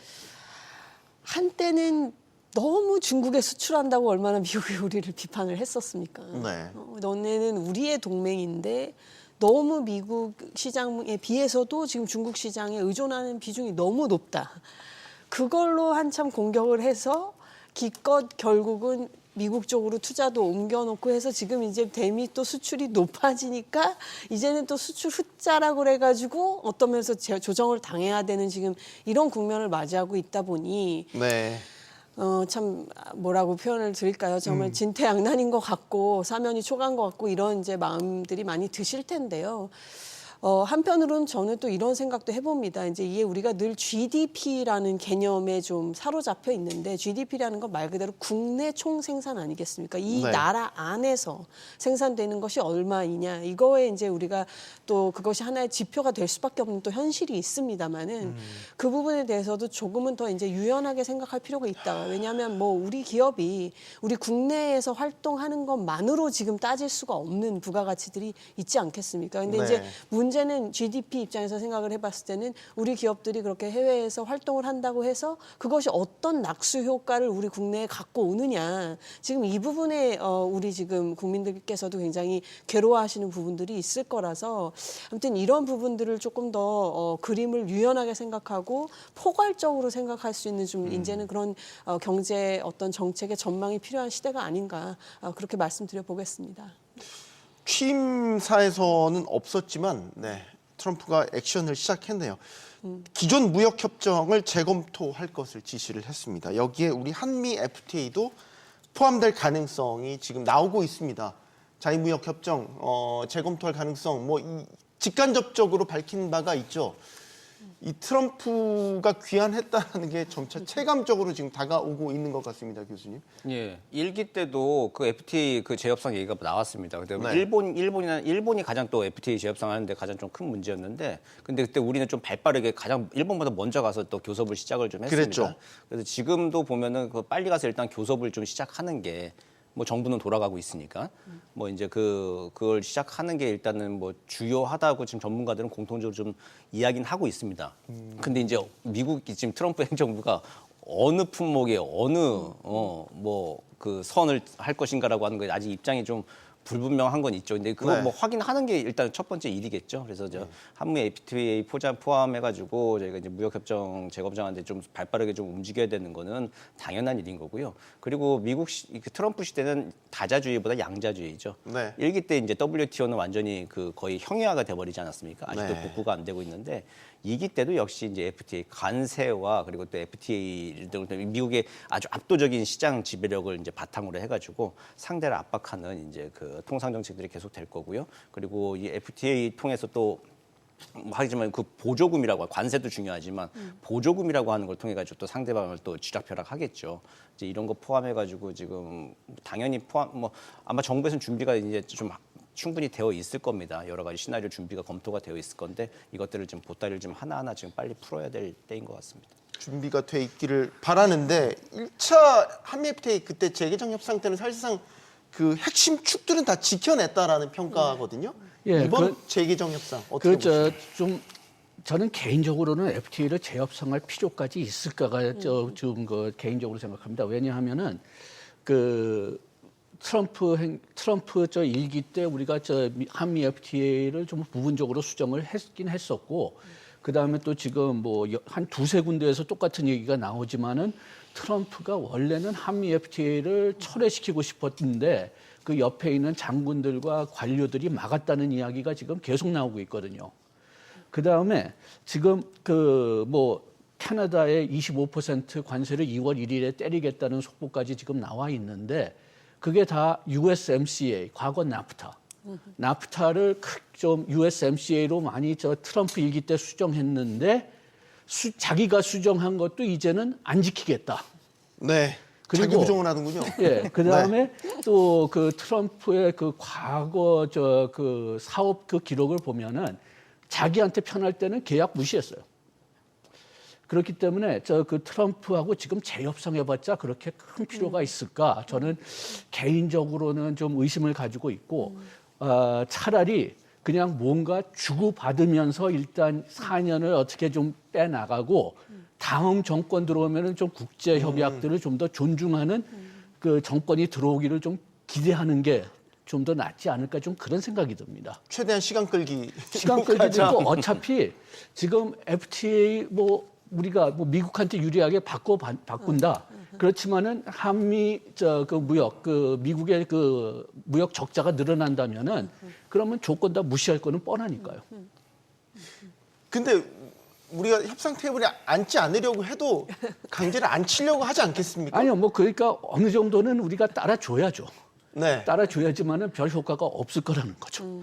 한때는 너무 중국에 수출한다고 얼마나 미국이 우리를 비판을 했었습니까? 네. 너네는 우리의 동맹인데 너무 미국 시장에 비해서도 지금 중국 시장에 의존하는 비중이 너무 높다. 그걸로 한참 공격을 해서 기껏 결국은 미국 쪽으로 투자도 옮겨놓고 해서 지금 이제 대미 또 수출이 높아지니까 이제는 또 수출 흑자라고 그래가지고 어떤 면에서 조정을 당해야 되는 지금 이런 국면을 맞이하고 있다 보니 네. 참 뭐라고 표현을 드릴까요? 정말 진퇴양난인 것 같고 사면이 초간 것 같고 이런 이제 마음들이 많이 드실 텐데요. 한편으로는 저는 또 이런 생각도 해봅니다. 이제 이게 우리가 늘 GDP라는 개념에 좀 사로잡혀 있는데 GDP라는 건 말 그대로 국내 총생산 아니겠습니까? 이 네. 나라 안에서 생산되는 것이 얼마이냐 이거에 이제 우리가 또 그것이 하나의 지표가 될 수밖에 없는 또 현실이 있습니다만은 그 부분에 대해서도 조금은 더 이제 유연하게 생각할 필요가 있다. 왜냐하면 뭐 우리 기업이 우리 국내에서 활동하는 것만으로 지금 따질 수가 없는 부가가치들이 있지 않겠습니까? 근데 네. 이제 문제는 GDP 입장에서 생각을 해봤을 때는 우리 기업들이 그렇게 해외에서 활동을 한다고 해서 그것이 어떤 낙수 효과를 우리 국내에 갖고 오느냐. 지금 이 부분에 우리 지금 국민들께서도 굉장히 괴로워하시는 부분들이 있을 거라서 아무튼 이런 부분들을 조금 더 그림을 유연하게 생각하고 포괄적으로 생각할 수 있는 좀 이제는 그런 경제 어떤 정책의 전망이 필요한 시대가 아닌가 그렇게 말씀드려 보겠습니다. 취임사에서는 없었지만 네, 트럼프가 액션을 시작했네요. 기존 무역 협정을 재검토할 것을 지시를 했습니다. 여기에 우리 한미 FTA도 포함될 가능성이 지금 나오고 있습니다. 자유무역 협정 재검토할 가능성 직간접적으로 밝힌 바가 있죠. 이 트럼프가 귀환했다는 게 점차 체감적으로 지금 다가오고 있는 것 같습니다, 교수님. 예, 일기 때도 그 FTA 그 재협상 얘기가 나왔습니다. 근데 네. 일본이 가장 또 FTA 재협상 하는데 가장 좀 큰 문제였는데, 근데 그때 우리는 좀 발빠르게 가장 일본보다 먼저 가서 또 교섭을 시작을 좀 했습니다. 그랬죠. 그래서 지금도 보면은 그 빨리 가서 일단 교섭을 좀 시작하는 게. 뭐 정부는 돌아가고 있으니까 뭐 이제 그걸 시작하는 게 일단은 뭐 주요하다고 지금 전문가들은 공통적으로 좀 이야기는 하고 있습니다. 근데 이제 미국이 지금 트럼프 행정부가 어느 품목에 어느 뭐 그 선을 할 것인가라고 하는 게 아직 입장이 좀 불분명한 건 있죠. 근데 그거 네. 뭐 확인하는 게 일단 첫 번째 일이겠죠. 그래서 저 한미 FTA 포함해가지고 저희가 이제 무역협정 재검증하는데 좀 발빠르게 좀 움직여야 되는 거는 당연한 일인 거고요. 그리고 미국 트럼프 시대는 다자주의보다 양자주의죠. 네. 일기 때 이제 WTO는 완전히 그 거의 형이화가 돼버리지 않았습니까? 아직도 네. 복구가 안 되고 있는데. 2기 때도 역시 이제 FTA 관세와 그리고 또 FTA 미국의 아주 압도적인 시장 지배력을 이제 바탕으로 해가지고 상대를 압박하는 이제 그 통상 정책들이 계속 될 거고요. 그리고 이 FTA 통해서 또 하지만 그 보조금이라고 관세도 중요하지만 보조금이라고 하는 걸 통해 가지고 또 상대방을 또 쥐락펴락하겠죠. 이제 이런 거 포함해 가지고 지금 당연히 아마 정부에서는 준비가 이제 좀 충분히 되어 있을 겁니다. 여러 가지 시나리오 준비가 검토가 되어 있을 건데 이것들을 좀 보따리를 좀 하나하나 지금 빨리 풀어야 될 때인 것 같습니다. 준비가 돼 있기를 바라는데 1차 한미 FTA 그때 재개정 협상 때는 사실상 그 핵심 축들은 다 지켜냈다라는 평가거든요. 예, 이번 재개정 협상 어떻게 보시나요? 저는 개인적으로는 FTA를 재협상할 필요까지 있을까가 좀 개인적으로 생각합니다. 왜냐하면은 그 트럼프 일기 때 우리가 한미 FTA를 좀 부분적으로 수정을 했긴 했었고, 그 다음에 또 지금 뭐 한 두세 군데에서 똑같은 얘기가 나오지만은 트럼프가 원래는 한미 FTA를 철회시키고 싶었는데 그 옆에 있는 장군들과 관료들이 막았다는 이야기가 지금 계속 나오고 있거든요. 그 다음에 지금 캐나다의 25% 관세를 2월 1일에 때리겠다는 속보까지 지금 나와 있는데 그게 다 USMCA, 과거 나프타. 나프타를 좀 USMCA로 많이 트럼프 일기 때 수정했는데 자기가 수정한 것도 이제는 안 지키겠다. 네. 자기 부정을 하는군요. 예, 그 다음에 또 그 트럼프의 그 과거 그 사업 그 기록을 보면은 자기한테 편할 때는 계약 무시했어요. 그렇기 때문에 그 트럼프하고 지금 재협상해봤자 그렇게 큰 필요가 있을까? 저는 개인적으로는 좀 의심을 가지고 있고 차라리 그냥 뭔가 주고받으면서 일단 4년을 어떻게 좀 빼나가고 다음 정권 들어오면은 좀 국제 협약들을 좀 더 존중하는 그 정권이 들어오기를 좀 기대하는 게 좀 더 낫지 않을까 좀 그런 생각이 듭니다. 최대한 시간 끌기. 시간 끌기 되고 어차피 지금 FTA 뭐 우리가 뭐 미국한테 유리하게 바꾼다. 그렇지만은 한미 그 무역 그 미국의 그 무역 적자가 늘어난다면은 그러면 조건 다 무시할 거는 뻔하니까요. 근데 우리가 협상 테이블에 앉지 않으려고 해도 강제를 앉히려고 하지 않겠습니까? 아니요, 뭐 그러니까 어느 정도는 우리가 따라줘야죠. 네. 따라줘야지만은 별 효과가 없을 거라는 거죠.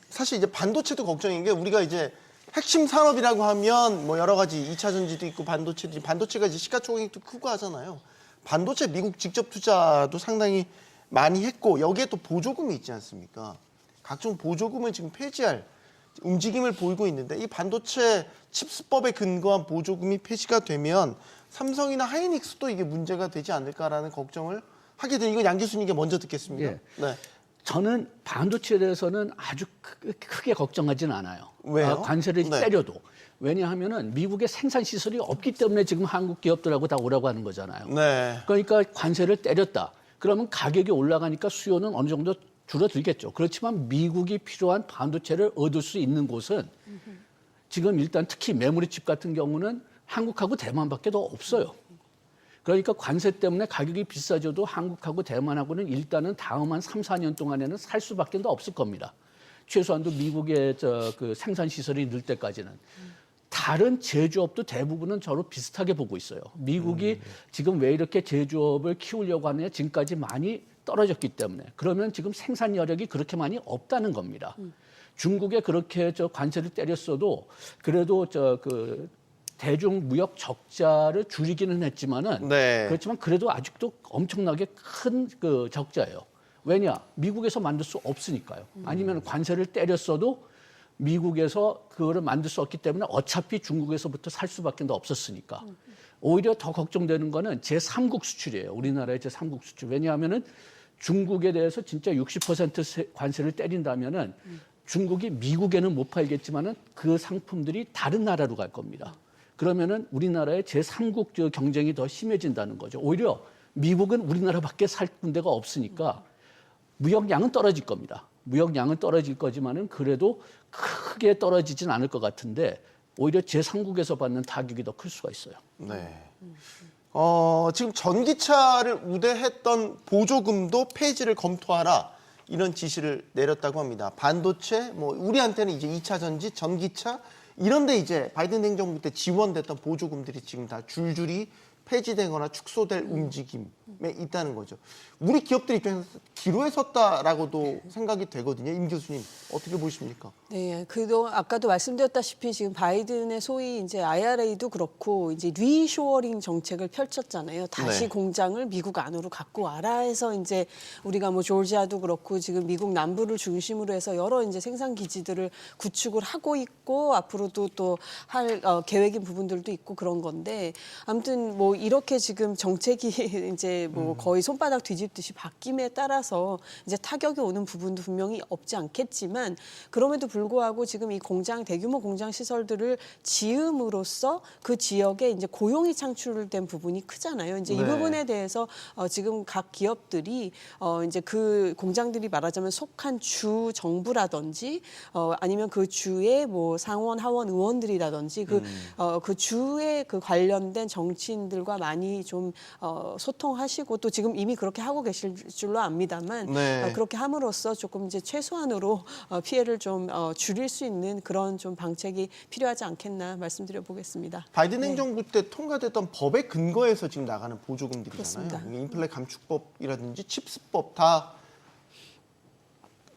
사실 이제 반도체도 걱정인 게 우리가 이제 핵심 산업이라고 하면 뭐 여러 가지 2차 전지도 있고 반도체가 이제 시가총액도 크고 하잖아요. 반도체 미국 직접 투자도 상당히 많이 했고 여기에 또 보조금이 있지 않습니까? 각종 보조금을 지금 폐지할 움직임을 보이고 있는데 이 반도체 칩스법에 근거한 보조금이 폐지가 되면 삼성이나 하이닉스도 이게 문제가 되지 않을까라는 걱정을 하게 되는 이건 양 교수님께 먼저 듣겠습니다. 예. 네. 저는 반도체에 대해서는 아주 크게 걱정하지는 않아요. 왜요? 관세를 네. 때려도. 왜냐하면은 미국의 생산 시설이 없기 때문에 지금 한국 기업들하고 다 오라고 하는 거잖아요. 네. 그러니까 관세를 때렸다. 그러면 가격이 올라가니까 수요는 어느 정도 줄어들겠죠. 그렇지만 미국이 필요한 반도체를 얻을 수 있는 곳은 지금 일단 특히 메모리칩 같은 경우는 한국하고 대만밖에 더 없어요. 그러니까 관세 때문에 가격이 비싸져도 한국하고 대만하고는 일단은 다음 한 3, 4년 동안에는 살 수밖에 더 없을 겁니다. 최소한도 미국의 그 생산 시설이 늘 때까지는. 다른 제조업도 대부분은 저로 비슷하게 보고 있어요. 미국이 지금 왜 이렇게 제조업을 키우려고 하느냐 지금까지 많이 떨어졌기 때문에. 그러면 지금 생산 여력이 그렇게 많이 없다는 겁니다. 중국에 그렇게 관세를 때렸어도 그래도 그 대중 무역 적자를 줄이기는 했지만은 네. 그렇지만 그래도 아직도 엄청나게 큰 그 적자예요. 왜냐? 미국에서 만들 수 없으니까요. 아니면 관세를 때렸어도 미국에서 그거를 만들 수 없기 때문에 어차피 중국에서부터 살 수밖에 더 없었으니까. 오히려 더 걱정되는 거는 제3국 수출이에요. 우리나라의 제3국 수출. 왜냐하면은 중국에 대해서 진짜 60% 관세를 때린다면은 중국이 미국에는 못 팔겠지만은 그 상품들이 다른 나라로 갈 겁니다. 그러면은 우리나라의 제3국 경쟁이 더 심해진다는 거죠. 오히려 미국은 우리나라밖에 살 군데가 없으니까 무역량은 떨어질 겁니다. 무역량은 떨어질 거지만은 그래도 크게 떨어지진 않을 것 같은데 오히려 제3국에서 받는 타격이 더 클 수가 있어요. 네. 지금 전기차를 우대했던 보조금도 폐지를 검토하라 이런 지시를 내렸다고 합니다. 반도체, 뭐 우리한테는 이제 2차 전지, 전기차 이런데 이제 바이든 행정부 때 지원됐던 보조금들이 지금 다 줄줄이 폐지되거나 축소될 움직임에 있다는 거죠. 우리 기업들 입장에서 기로에 섰다라고도 생각이 되거든요. 임 교수님 어떻게 보십니까? 네, 아까도 말씀드렸다시피 지금 바이든의 소위 이제 IRA도 그렇고 이제 리쇼어링 정책을 펼쳤잖아요. 다시 네. 공장을 미국 안으로 갖고 와라 해서 이제 우리가 뭐 조지아도 그렇고 지금 미국 남부를 중심으로 해서 여러 이제 생산 기지들을 구축을 하고 있고 앞으로도 또 할 계획인 부분들도 있고 그런 건데 아무튼 뭐 이렇게 지금 정책이 이제 뭐 거의 손바닥 뒤집듯이 바뀜에 따라서 이제 타격이 오는 부분도 분명히 없지 않겠지만 그럼에도 불구하고 지금 이 대규모 공장 시설들을 지음으로써 그 지역에 이제 고용이 창출된 부분이 크잖아요. 이제 이 네. 부분에 대해서 지금 각 기업들이 이제 그 공장들이 말하자면 속한 주 정부라든지 아니면 그 주의 뭐 상원 하원 의원들이라든지 그 주에 그 관련된 정치인들과 많이 좀 소통하시고 또 지금 이미 그렇게 하고 계실 줄로 압니다만 네. 그렇게 함으로써 조금 이제 최소한으로 피해를 좀 줄일 수 있는 그런 좀 방책이 필요하지 않겠나 말씀드려 보겠습니다. 바이든 행정부 때 통과됐던 법에 근거해서 지금 나가는 보조금들이잖아요. 그렇습니다. 이게 인플레 감축법이라든지 칩스법 다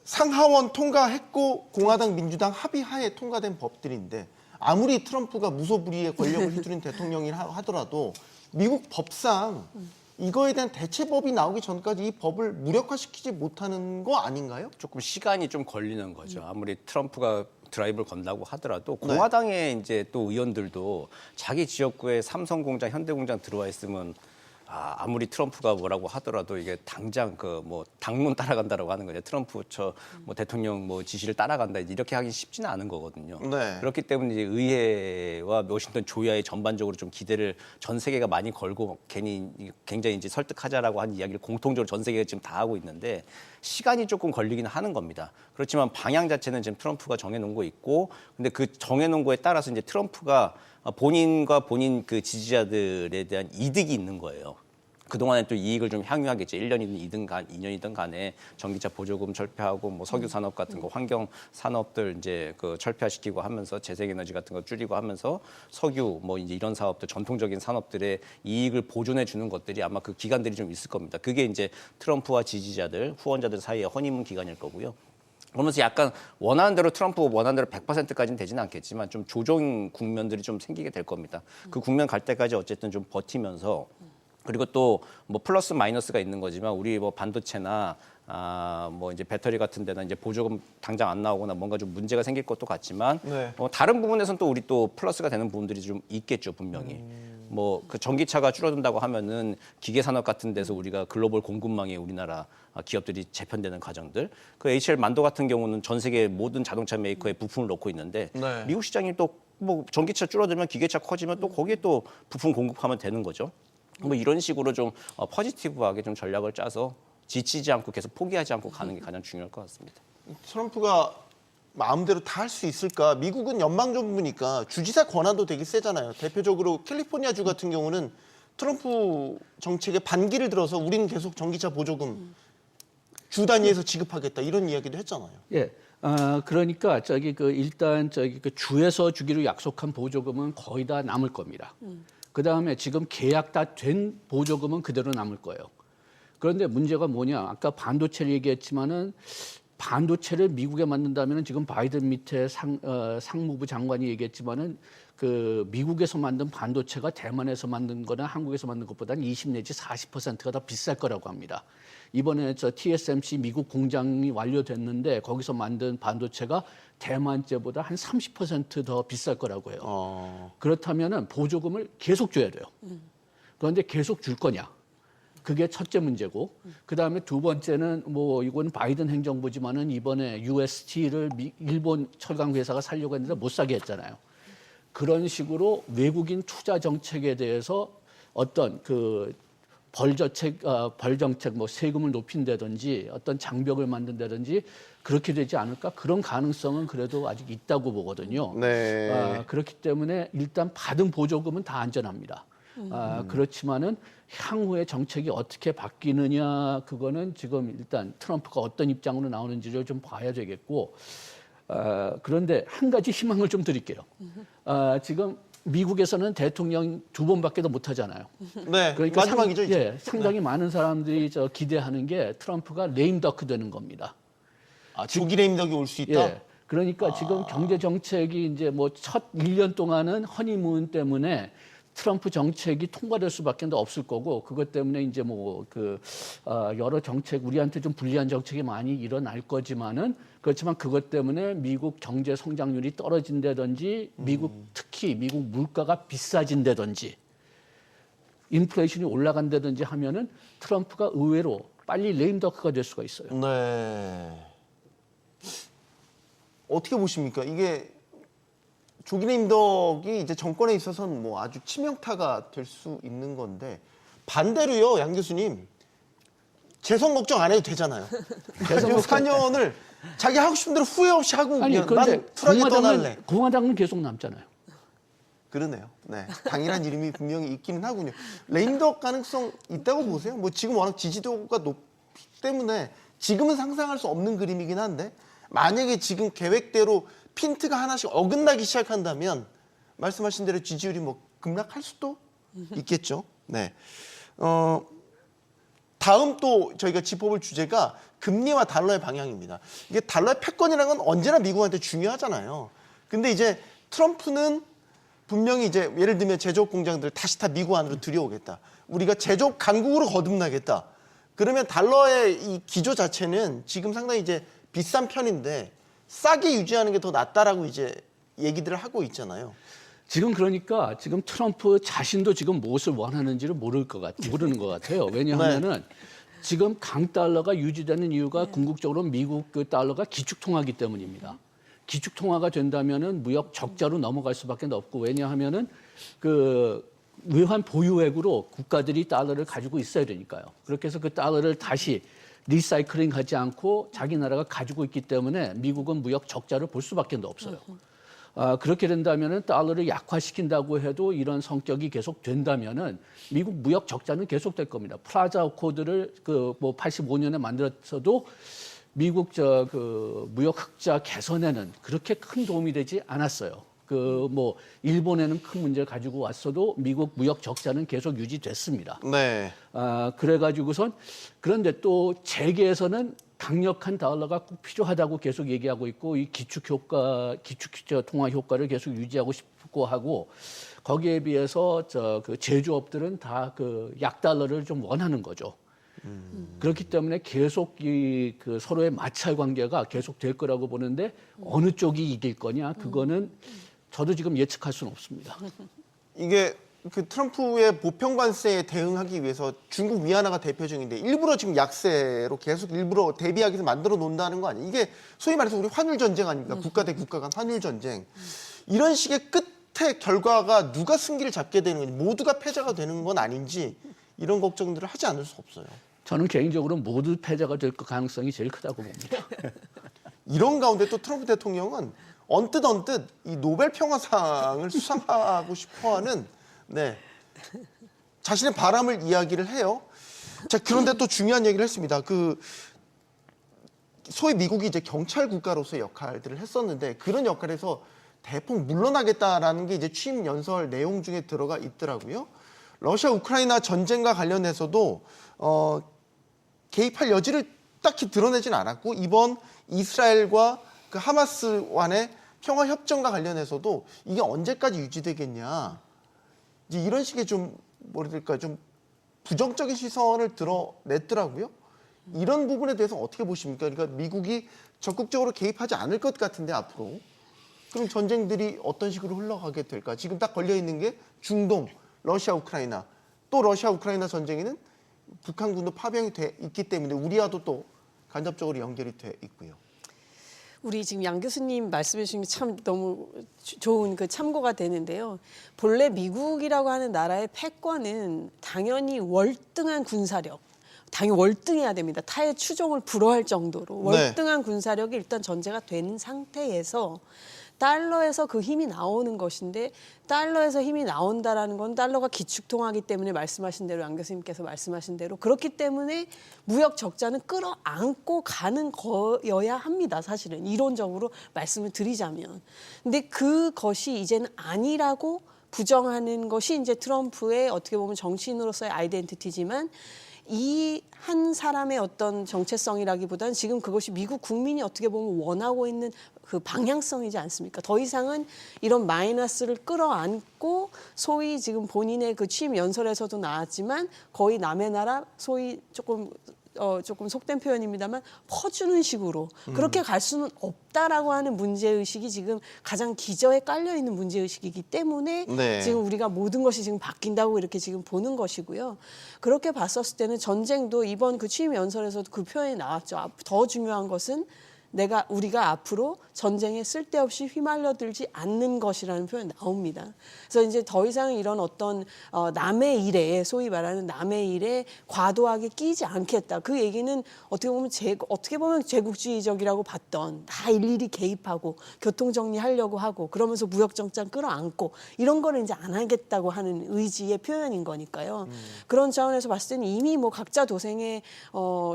상하원 통과했고 공화당 민주당 합의하에 통과된 법들인데 아무리 트럼프가 무소불위의 권력을 휘두른 대통령이라 하더라도 미국 법상 이거에 대한 대체법이 나오기 전까지 이 법을 무력화시키지 못하는 거 아닌가요? 조금 시간이 좀 걸리는 거죠. 아무리 트럼프가 드라이브를 건다고 하더라도 공화당의 이제 또 의원들도 자기 지역구에 삼성공장, 현대공장 들어와 있으면 아무리 트럼프가 뭐라고 하더라도 이게 당장 그 뭐 당론 따라간다라고 하는 거죠. 트럼프 뭐 대통령 뭐 지시를 따라간다 이렇게 하기 쉽지는 않은 거거든요. 네. 그렇기 때문에 이제 의회와 워싱턴 조야에 전반적으로 좀 기대를 전 세계가 많이 걸고 굉장히 이제 설득하자라고 한 이야기를 공통적으로 전 세계가 지금 다 하고 있는데 시간이 조금 걸리긴 하는 겁니다. 그렇지만 방향 자체는 지금 트럼프가 정해놓은 거 있고, 근데 그 정해놓은 거에 따라서 이제 트럼프가 본인과 본인 그 지지자들에 대한 이득이 있는 거예요. 그동안에 또 이익을 좀 향유하겠죠. 1년이든 2년이든 간에 전기차 보조금 철폐하고 뭐 석유 산업 같은 거, 환경 산업들 이제 그 철폐시키고 하면서 재생에너지 같은 거 줄이고 하면서 석유 뭐 이제 이런 사업들, 전통적인 산업들의 이익을 보존해 주는 것들이 아마 그 기간들이 좀 있을 겁니다. 그게 이제 트럼프와 지지자들, 후원자들 사이의 허니문 기간일 거고요. 그러면서 약간 원하는 대로 트럼프 원하는 대로 100%까지는 되지는 않겠지만 좀 조정 국면들이 좀 생기게 될 겁니다. 그 국면 갈 때까지 어쨌든 좀 버티면서, 그리고 또 뭐 플러스 마이너스가 있는 거지만 우리 뭐 반도체나 뭐 이제 배터리 같은 데나 이제 보조금 당장 안 나오거나 뭔가 좀 문제가 생길 것도 같지만 네. 다른 부분에서는 또 우리 또 플러스가 되는 부분들이 좀 있겠죠, 분명히. 뭐 그 전기차가 줄어든다고 하면은 기계 산업 같은 데서 우리가 글로벌 공급망에 우리나라 기업들이 재편되는 과정들, 그 HL 만도 같은 경우는 전 세계 모든 자동차 메이커에 부품을 넣고 있는데 네. 미국 시장이 또 뭐 전기차 줄어들면 기계차 커지면 또 거기에 또 부품 공급하면 되는 거죠. 뭐 이런 식으로 좀 포지티브하게 좀 전략을 짜서 지치지 않고 계속 포기하지 않고 가는 게 가장 중요할 것 같습니다. 트럼프가 마음대로 다 할 수 있을까? 미국은 연방정부니까 주지사 권한도 되게 세잖아요. 대표적으로 캘리포니아주 같은 경우는 트럼프 정책에 반기를 들어서 우리는 계속 전기차 보조금 주 단위에서 지급하겠다 이런 이야기도 했잖아요. 예. 그러니까 일단 그 주에서 주기로 약속한 보조금은 거의 다 남을 겁니다. 그 다음에 지금 계약 다 된 보조금은 그대로 남을 거예요. 그런데 문제가 뭐냐? 아까 반도체를 얘기했지만은 반도체를 미국에 만든다면 지금 바이든 밑에 상무부 장관이 얘기했지만은 그 미국에서 만든 반도체가 대만에서 만든 거나 한국에서 만든 것보다는 20 내지 40%가 더 비쌀 거라고 합니다. 이번에 TSMC 미국 공장이 완료됐는데 거기서 만든 반도체가 대만제보다 한 30% 더 비쌀 거라고 해요. 그렇다면은 보조금을 계속 줘야 돼요. 그런데 계속 줄 거냐? 그게 첫째 문제고, 그 다음에 두 번째는 뭐 이건 바이든 행정부지만은 이번에 UST를 일본 철강 회사가 살려고 했는데 못 사게 했잖아요. 그런 식으로 외국인 투자 정책에 대해서 어떤 그 벌정책, 뭐 세금을 높인다든지 어떤 장벽을 만든다든지 그렇게 되지 않을까? 그런 가능성은 그래도 아직 있다고 보거든요. 네. 그렇기 때문에 일단 받은 보조금은 다 안전합니다. 그렇지만은 향후의 정책이 어떻게 바뀌느냐, 그거는 지금 일단 트럼프가 어떤 입장으로 나오는지를 좀 봐야 되겠고, 그런데 한 가지 희망을 좀 드릴게요. 지금 미국에서는 대통령 2번밖에 더 못 하잖아요. 네, 그러니까 마지막이죠 이제. 예, 상당히 많은 사람들이 기대하는 게 트럼프가 레임덕크 되는 겁니다. 조기 레임덕이 올 수 있다. 예. 그러니까 지금 경제 정책이 이제 뭐 첫 1년 동안은 허니문 때문에 트럼프 정책이 통과될 수밖에 없을 거고, 그것 때문에 이제 뭐 여러 정책, 우리한테 좀 불리한 정책이 많이 일어날 거지만은, 그렇지만 그것 때문에 미국 경제 성장률이 떨어진다든지, 특히 미국 물가가 비싸진다든지, 인플레이션이 올라간다든지 하면은 트럼프가 의외로 빨리 레임덕크가 될 수가 있어요. 네. 어떻게 보십니까? 이게 조기 레임덕이 이제 정권에 있어서는 뭐 아주 치명타가 될 수 있는 건데, 반대로요, 양 교수님, 재선 걱정 안 해도 되잖아요. 재선 4년을 자기 하고 싶은 대로 후회 없이 하고 아니, 그냥 그런데 난 쿨하게 떠날래. 공화당은 계속 남잖아요. 그러네요. 네, 당이란 이름이 분명히 있기는 하군요. 레임덕 가능성 있다고 보세요? 뭐 지금 워낙 지지도가 높기 때문에 지금은 상상할 수 없는 그림이긴 한데, 만약에 지금 계획대로 핀트가 하나씩 어긋나기 시작한다면 말씀하신 대로 지지율이 뭐 급락할 수도 있겠죠. 네. 다음 또 저희가 짚어볼 주제가 금리와 달러의 방향입니다. 이게 달러의 패권이라는 건 언제나 미국한테 중요하잖아요. 근데 이제 트럼프는 분명히 이제 예를 들면 제조업 공장들 다시 다 미국 안으로 들여오겠다. 우리가 제조업 강국으로 거듭나겠다. 그러면 달러의 이 기조 자체는 지금 상당히 이제 비싼 편인데 싸게 유지하는 게 더 낫다라고 이제 얘기들을 하고 있잖아요. 지금 그러니까 지금 트럼프 자신도 지금 무엇을 원하는지를 모르는 것 같아요. 왜냐하면은 지금 강달러가 유지되는 이유가 궁극적으로 미국 그 달러가 기축통화기 때문입니다. 기축통화가 된다면은 무역 적자로 넘어갈 수밖에 없고 왜냐하면은 그 외환 보유액으로 국가들이 달러를 가지고 있어야 되니까요. 그렇게 해서 그 달러를 다시 리사이클링하지 않고 자기 나라가 가지고 있기 때문에 미국은 무역 적자를 볼 수밖에 없어요. 그렇게 된다면은 달러를 약화시킨다고 해도 이런 성격이 계속 된다면은 미국 무역 적자는 계속될 겁니다. 플라자 코드를 그 뭐 85년에 만들었어도 미국 그 무역 흑자 개선에는 그렇게 큰 도움이 되지 않았어요. 그 뭐 일본에는 큰 문제를 가지고 왔어도 미국 무역 적자는 계속 유지됐습니다. 네. 그래가지고선 그런데 또 재계에서는 강력한 달러가 꼭 필요하다고 계속 얘기하고 있고 이 기축 통화 효과를 계속 유지하고 싶고 하고 거기에 비해서 그 제조업들은 다 그 약달러를 좀 원하는 거죠. 그렇기 때문에 계속 그 서로의 마찰 관계가 계속 될 거라고 보는데 어느 쪽이 이길 거냐 그거는 저도 지금 예측할 수는 없습니다. 이게 그 트럼프의 보편 관세에 대응하기 위해서 중국 위안화가 대표적인데 일부러 지금 약세로 계속 일부러 대비하기 위해서 만들어 놓는다는 거 아니에요? 이게 소위 말해서 우리 환율 전쟁 아닙니까? 국가 대 국가 간 환율 전쟁. 이런 식의 끝에 결과가 누가 승기를 잡게 되는 건지 모두가 패자가 되는 건 아닌지 이런 걱정들을 하지 않을 수 없어요. 저는 개인적으로 모두 패자가 될 가능성이 제일 크다고 봅니다. 이런 가운데 또 트럼프 대통령은 언뜻 이 노벨 평화상을 수상하고 싶어하는 자신의 바람을 이야기를 해요. 자, 그런데 또 중요한 얘기를 했습니다. 그 소위 미국이 이제 경찰 국가로서의 역할들을 했었는데 그런 역할에서 대폭 물러나겠다라는 게 이제 취임 연설 내용 중에 들어가 있더라고요. 러시아 우크라이나 전쟁과 관련해서도 개입할 여지를 딱히 드러내진 않았고 이번 이스라엘과 그 하마스 간의 평화 협정과 관련해서도 이게 언제까지 유지되겠냐 이제 이런 식의 좀 뭐랄까 좀 부정적인 시선을 드러냈더라고요. 이런 부분에 대해서 어떻게 보십니까? 그러니까 미국이 적극적으로 개입하지 않을 것 같은데 앞으로 그럼 전쟁들이 어떤 식으로 흘러가게 될까? 지금 딱 걸려 있는 게 중동, 러시아 우크라이나 또 러시아 우크라이나 전쟁에는 북한군도 파병이 돼 있기 때문에 우리와도 또 간접적으로 연결이 돼 있고요. 우리 지금 양 교수님 말씀해 주신 게 참 너무 좋은 그 참고가 되는데요. 본래 미국이라고 하는 나라의 패권은 당연히 월등한 군사력, 당연히 월등해야 됩니다. 타의 추종을 불허할 정도로 월등한 군사력이 일단 전제가 된 상태에서 달러에서 그 힘이 나오는 것인데 달러에서 힘이 나온다라는 건 달러가 기축통화이기 때문에 말씀하신 대로 양 교수님께서 말씀하신 대로 그렇기 때문에 무역 적자는 끌어안고 가는 거여야 합니다. 사실은 이론적으로 말씀을 드리자면. 근데 그것이 이제는 아니라고 부정하는 것이 이제 트럼프의 어떻게 보면 정치인으로서의 아이덴티티지만 이 한 사람의 어떤 정체성이라기보다는 지금 그것이 미국 국민이 어떻게 보면 원하고 있는 그 방향성이지 않습니까? 더 이상은 이런 마이너스를 끌어안고 소위 지금 본인의 그 취임 연설에서도 나왔지만 거의 남의 나라 소위 조금 속된 표현입니다만 퍼주는 식으로 그렇게 갈 수는 없다라고 하는 문제의식이 지금 가장 기저에 깔려있는 문제의식이기 때문에 지금 우리가 모든 것이 지금 바뀐다고 이렇게 지금 보는 것이고요. 그렇게 봤었을 때는 전쟁도 이번 그 취임 연설에서도 그 표현이 나왔죠. 더 중요한 것은 우리가 앞으로 전쟁에 쓸데없이 휘말려들지 않는 것이라는 표현이 나옵니다. 그래서 이제 더 이상 이런 어떤 남의 일에 소위 말하는 남의 일에 과도하게 끼지 않겠다. 그 얘기는 어떻게 보면 제국주의적이라고 봤던 다 일일이 개입하고 교통 정리하려고 하고 그러면서 무역 정장 끌어안고 이런 거를 이제 안 하겠다고 하는 의지의 표현인 거니까요. 그런 차원에서 봤을 때는 이미 뭐 각자 도생의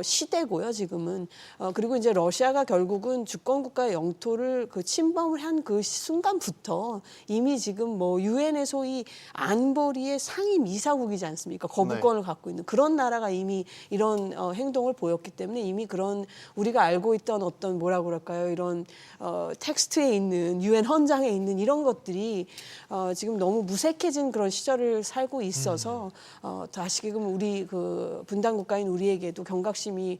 시대고요. 지금은 그리고 이제 러시아가 결국 결국은 주권국가의 영토를 그 침범을 한 그 순간부터 이미 지금 뭐 유엔의 소위 안보리의 상임 이사국이지 않습니까? 거부권을 갖고 있는 그런 나라가 이미 이런 행동을 보였기 때문에 이미 그런 우리가 알고 있던 어떤 뭐라고 그럴까요? 이런 텍스트에 있는 유엔 헌장에 있는 이런 것들이 지금 너무 무색해진 그런 시절을 살고 있어서 다시금 우리 그 분단 국가인 우리에게도 경각심이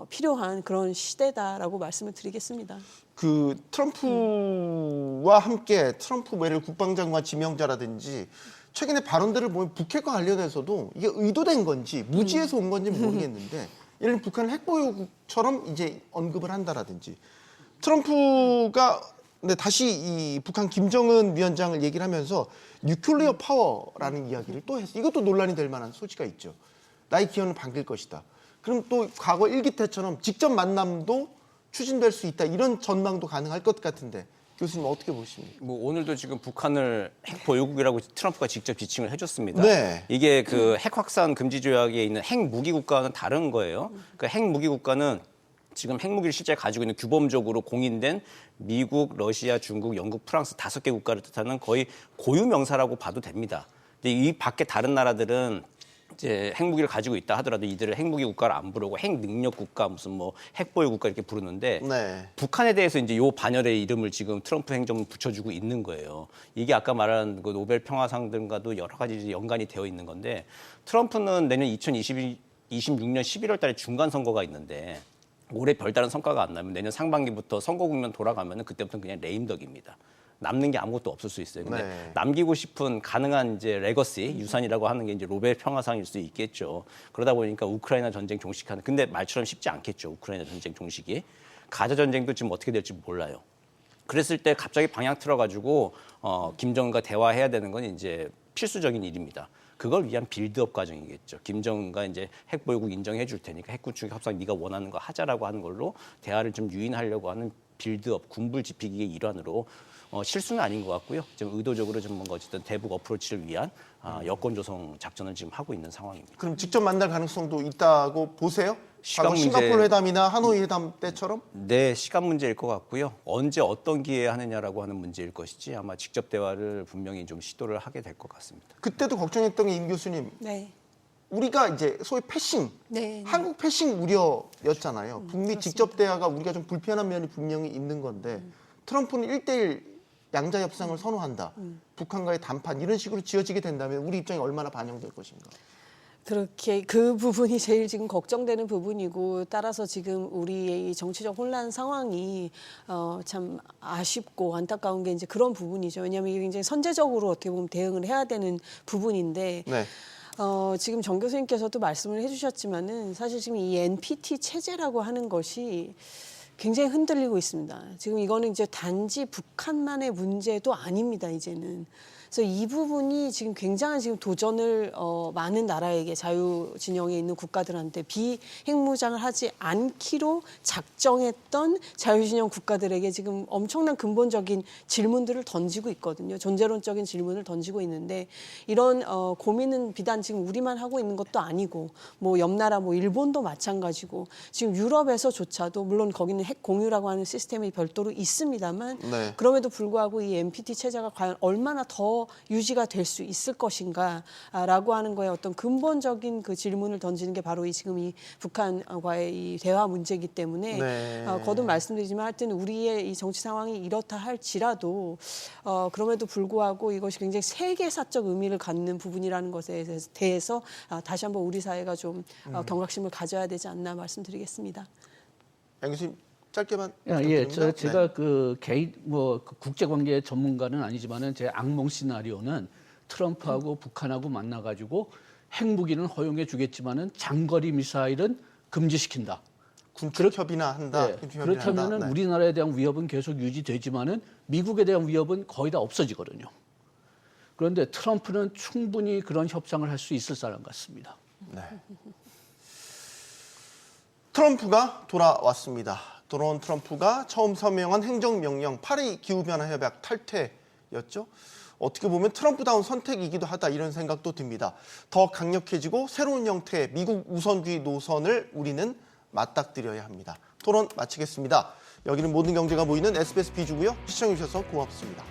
필요한 그런 시대다라고 말씀을 드리겠습니다. 그 트럼프와 함께 트럼프 예를 국방장관 지명자라든지 최근에 발언들을 보면 북핵과 관련해서도 이게 의도된 건지 무지해서 온 건지 모르겠는데 예를 들면 북한 핵보유국처럼 이제 언급을 한다라든지 트럼프가 근데 다시 이 북한 김정은 위원장을 얘기를 하면서 뉴클리어 파워라는 이야기를 또 했어요. 이것도 논란이 될 만한 소지가 있죠. 나의 기원을 반길 것이다. 그럼 또 과거 일기 때처럼 직접 만남도 추진될 수 있다. 이런 전망도 가능할 것 같은데 교수님 어떻게 보십니까? 뭐 오늘도 지금 북한을 핵 보유국이라고 트럼프가 직접 지칭을 해줬습니다. 네. 이게 그 핵 확산 금지 조약에 있는 핵 무기 국가와는 다른 거예요. 그 핵 무기 국가는 지금 핵무기를 실제 가지고 있는 규범적으로 공인된 미국, 러시아, 중국, 영국, 프랑스 5개 국가를 뜻하는 거의 고유 명사라고 봐도 됩니다. 근데 이 밖에 다른 나라들은 이제 핵무기를 가지고 있다 하더라도 이들을 핵무기 국가를 안 부르고 핵 능력 국가 무슨 뭐 핵보유 국가 이렇게 부르는데 네. 북한에 대해서 이제 요 반열의 이름을 지금 트럼프 행정은 붙여주고 있는 거예요. 이게 아까 말한 그 노벨 평화상들과도 여러 가지 연관이 되어 있는 건데 트럼프는 내년 2026년 11월 달에 중간 선거가 있는데 올해 별다른 성과가 안 나면 내년 상반기부터 선거 국면 돌아가면은 그때부터는 그냥 레임덕입니다. 남는 게 아무것도 없을 수 있어요. 근데 네. 남기고 싶은 가능한 이제 레거시, 유산이라고 하는 게 이제 노벨 평화상일 수 있겠죠. 그러다 보니까 우크라이나 전쟁 종식하는, 근데 말처럼 쉽지 않겠죠. 우크라이나 전쟁 종식이. 가자 전쟁도 지금 어떻게 될지 몰라요. 그랬을 때 갑자기 방향 틀어가지고 김정은과 대화해야 되는 건 이제 필수적인 일입니다. 그걸 위한 빌드업 과정이겠죠. 김정은과 이제 핵 보유국 인정해 줄 테니까 핵 구축 협상 네가 원하는 거 하자라고 하는 걸로 대화를 좀 유인하려고 하는 빌드업, 군불 지피기의 일환으로 실수는 아닌 것 같고요. 좀 의도적으로 좀 뭔가 어쨌든 대북 어프로치를 위한 여건 조성 작전을 지금 하고 있는 상황입니다. 그럼 직접 만날 가능성도 있다고 보세요? 시간 과거 문제- 싱가포르 회담이나 하노이 회담 때처럼? 네, 시간 문제일 것 같고요. 언제 어떤 기회에 하느냐라고 하는 문제일 것이지 아마 직접 대화를 분명히 좀 시도를 하게 될 것 같습니다. 그때도 걱정했던 게 임 교수님 네. 우리가 이제 소위 패싱, 네. 한국 패싱 우려였잖아요. 북미 직접 대화가 우리가 좀 불편한 면이 분명히 있는 건데 트럼프는 1대1 양자 협상을 선호한다. 북한과의 담판 이런 식으로 지어지게 된다면 우리 입장이 얼마나 반영될 것인가. 그렇게 그 부분이 제일 지금 걱정되는 부분이고 따라서 지금 우리의 이 정치적 혼란 상황이 참 아쉽고 안타까운 게 이제 그런 부분이죠. 왜냐하면 이게 굉장히 선제적으로 어떻게 보면 대응을 해야 되는 부분인데 네. 지금 정 교수님께서도 말씀을 해주셨지만은 사실 지금 이 NPT 체제라고 하는 것이 굉장히 흔들리고 있습니다. 지금 이거는 이제 단지 북한만의 문제도 아닙니다. 이제는. 그래서 이 부분이 지금 굉장한 지금 도전을 많은 나라에게 자유 진영에 있는 국가들한테 비핵무장을 하지 않기로 작정했던 자유 진영 국가들에게 지금 엄청난 근본적인 질문들을 던지고 있거든요. 존재론적인 질문을 던지고 있는데 이런 고민은 비단 지금 우리만 하고 있는 것도 아니고 뭐 옆나라 뭐 일본도 마찬가지고 지금 유럽에서조차도 물론 거기는 핵 공유라고 하는 시스템이 별도로 있습니다만 네. 그럼에도 불구하고 이 NPT 체제가 과연 얼마나 더 유지가 될 수 있을 것인가라고 하는 거에 어떤 근본적인 그 질문을 던지는 게 바로 이 지금 이 북한과의 이 대화 문제이기 때문에 네. 거듭 말씀드리지만 하여튼 우리의 이 정치 상황이 이렇다 할지라도 그럼에도 불구하고 이것이 굉장히 세계사적 의미를 갖는 부분이라는 것에 대해서 다시 한번 우리 사회가 좀 경각심을 가져야 되지 않나 말씀드리겠습니다. 양 교수님 짧게만. 예, 부탁드립니다. 제가 그 개인 그 국제 관계 전문가는 아니지만은 제 악몽 시나리오는 트럼프하고 북한하고 만나가지고 핵무기는 허용해 주겠지만은 장거리 미사일은 금지시킨다. 군축 협의나 한다. 네, 군축 협의나 그렇다면은 한다. 네. 우리나라에 대한 위협은 계속 유지되지만은 미국에 대한 위협은 거의 다 없어지거든요. 그런데 트럼프는 충분히 그런 협상을 할 수 있을 사람 같습니다. 네. 트럼프가 돌아왔습니다. 돌아온 트럼프가 처음 서명한 행정명령 파리 기후변화 협약 탈퇴였죠. 어떻게 보면 트럼프다운 선택이기도 하다 이런 생각도 듭니다. 더 강력해지고 새로운 형태의 미국 우선주의 노선을 우리는 맞닥뜨려야 합니다. 토론 마치겠습니다. 여기는 모든 경제가 보이는 SBS 비주고요. 시청해주셔서 고맙습니다.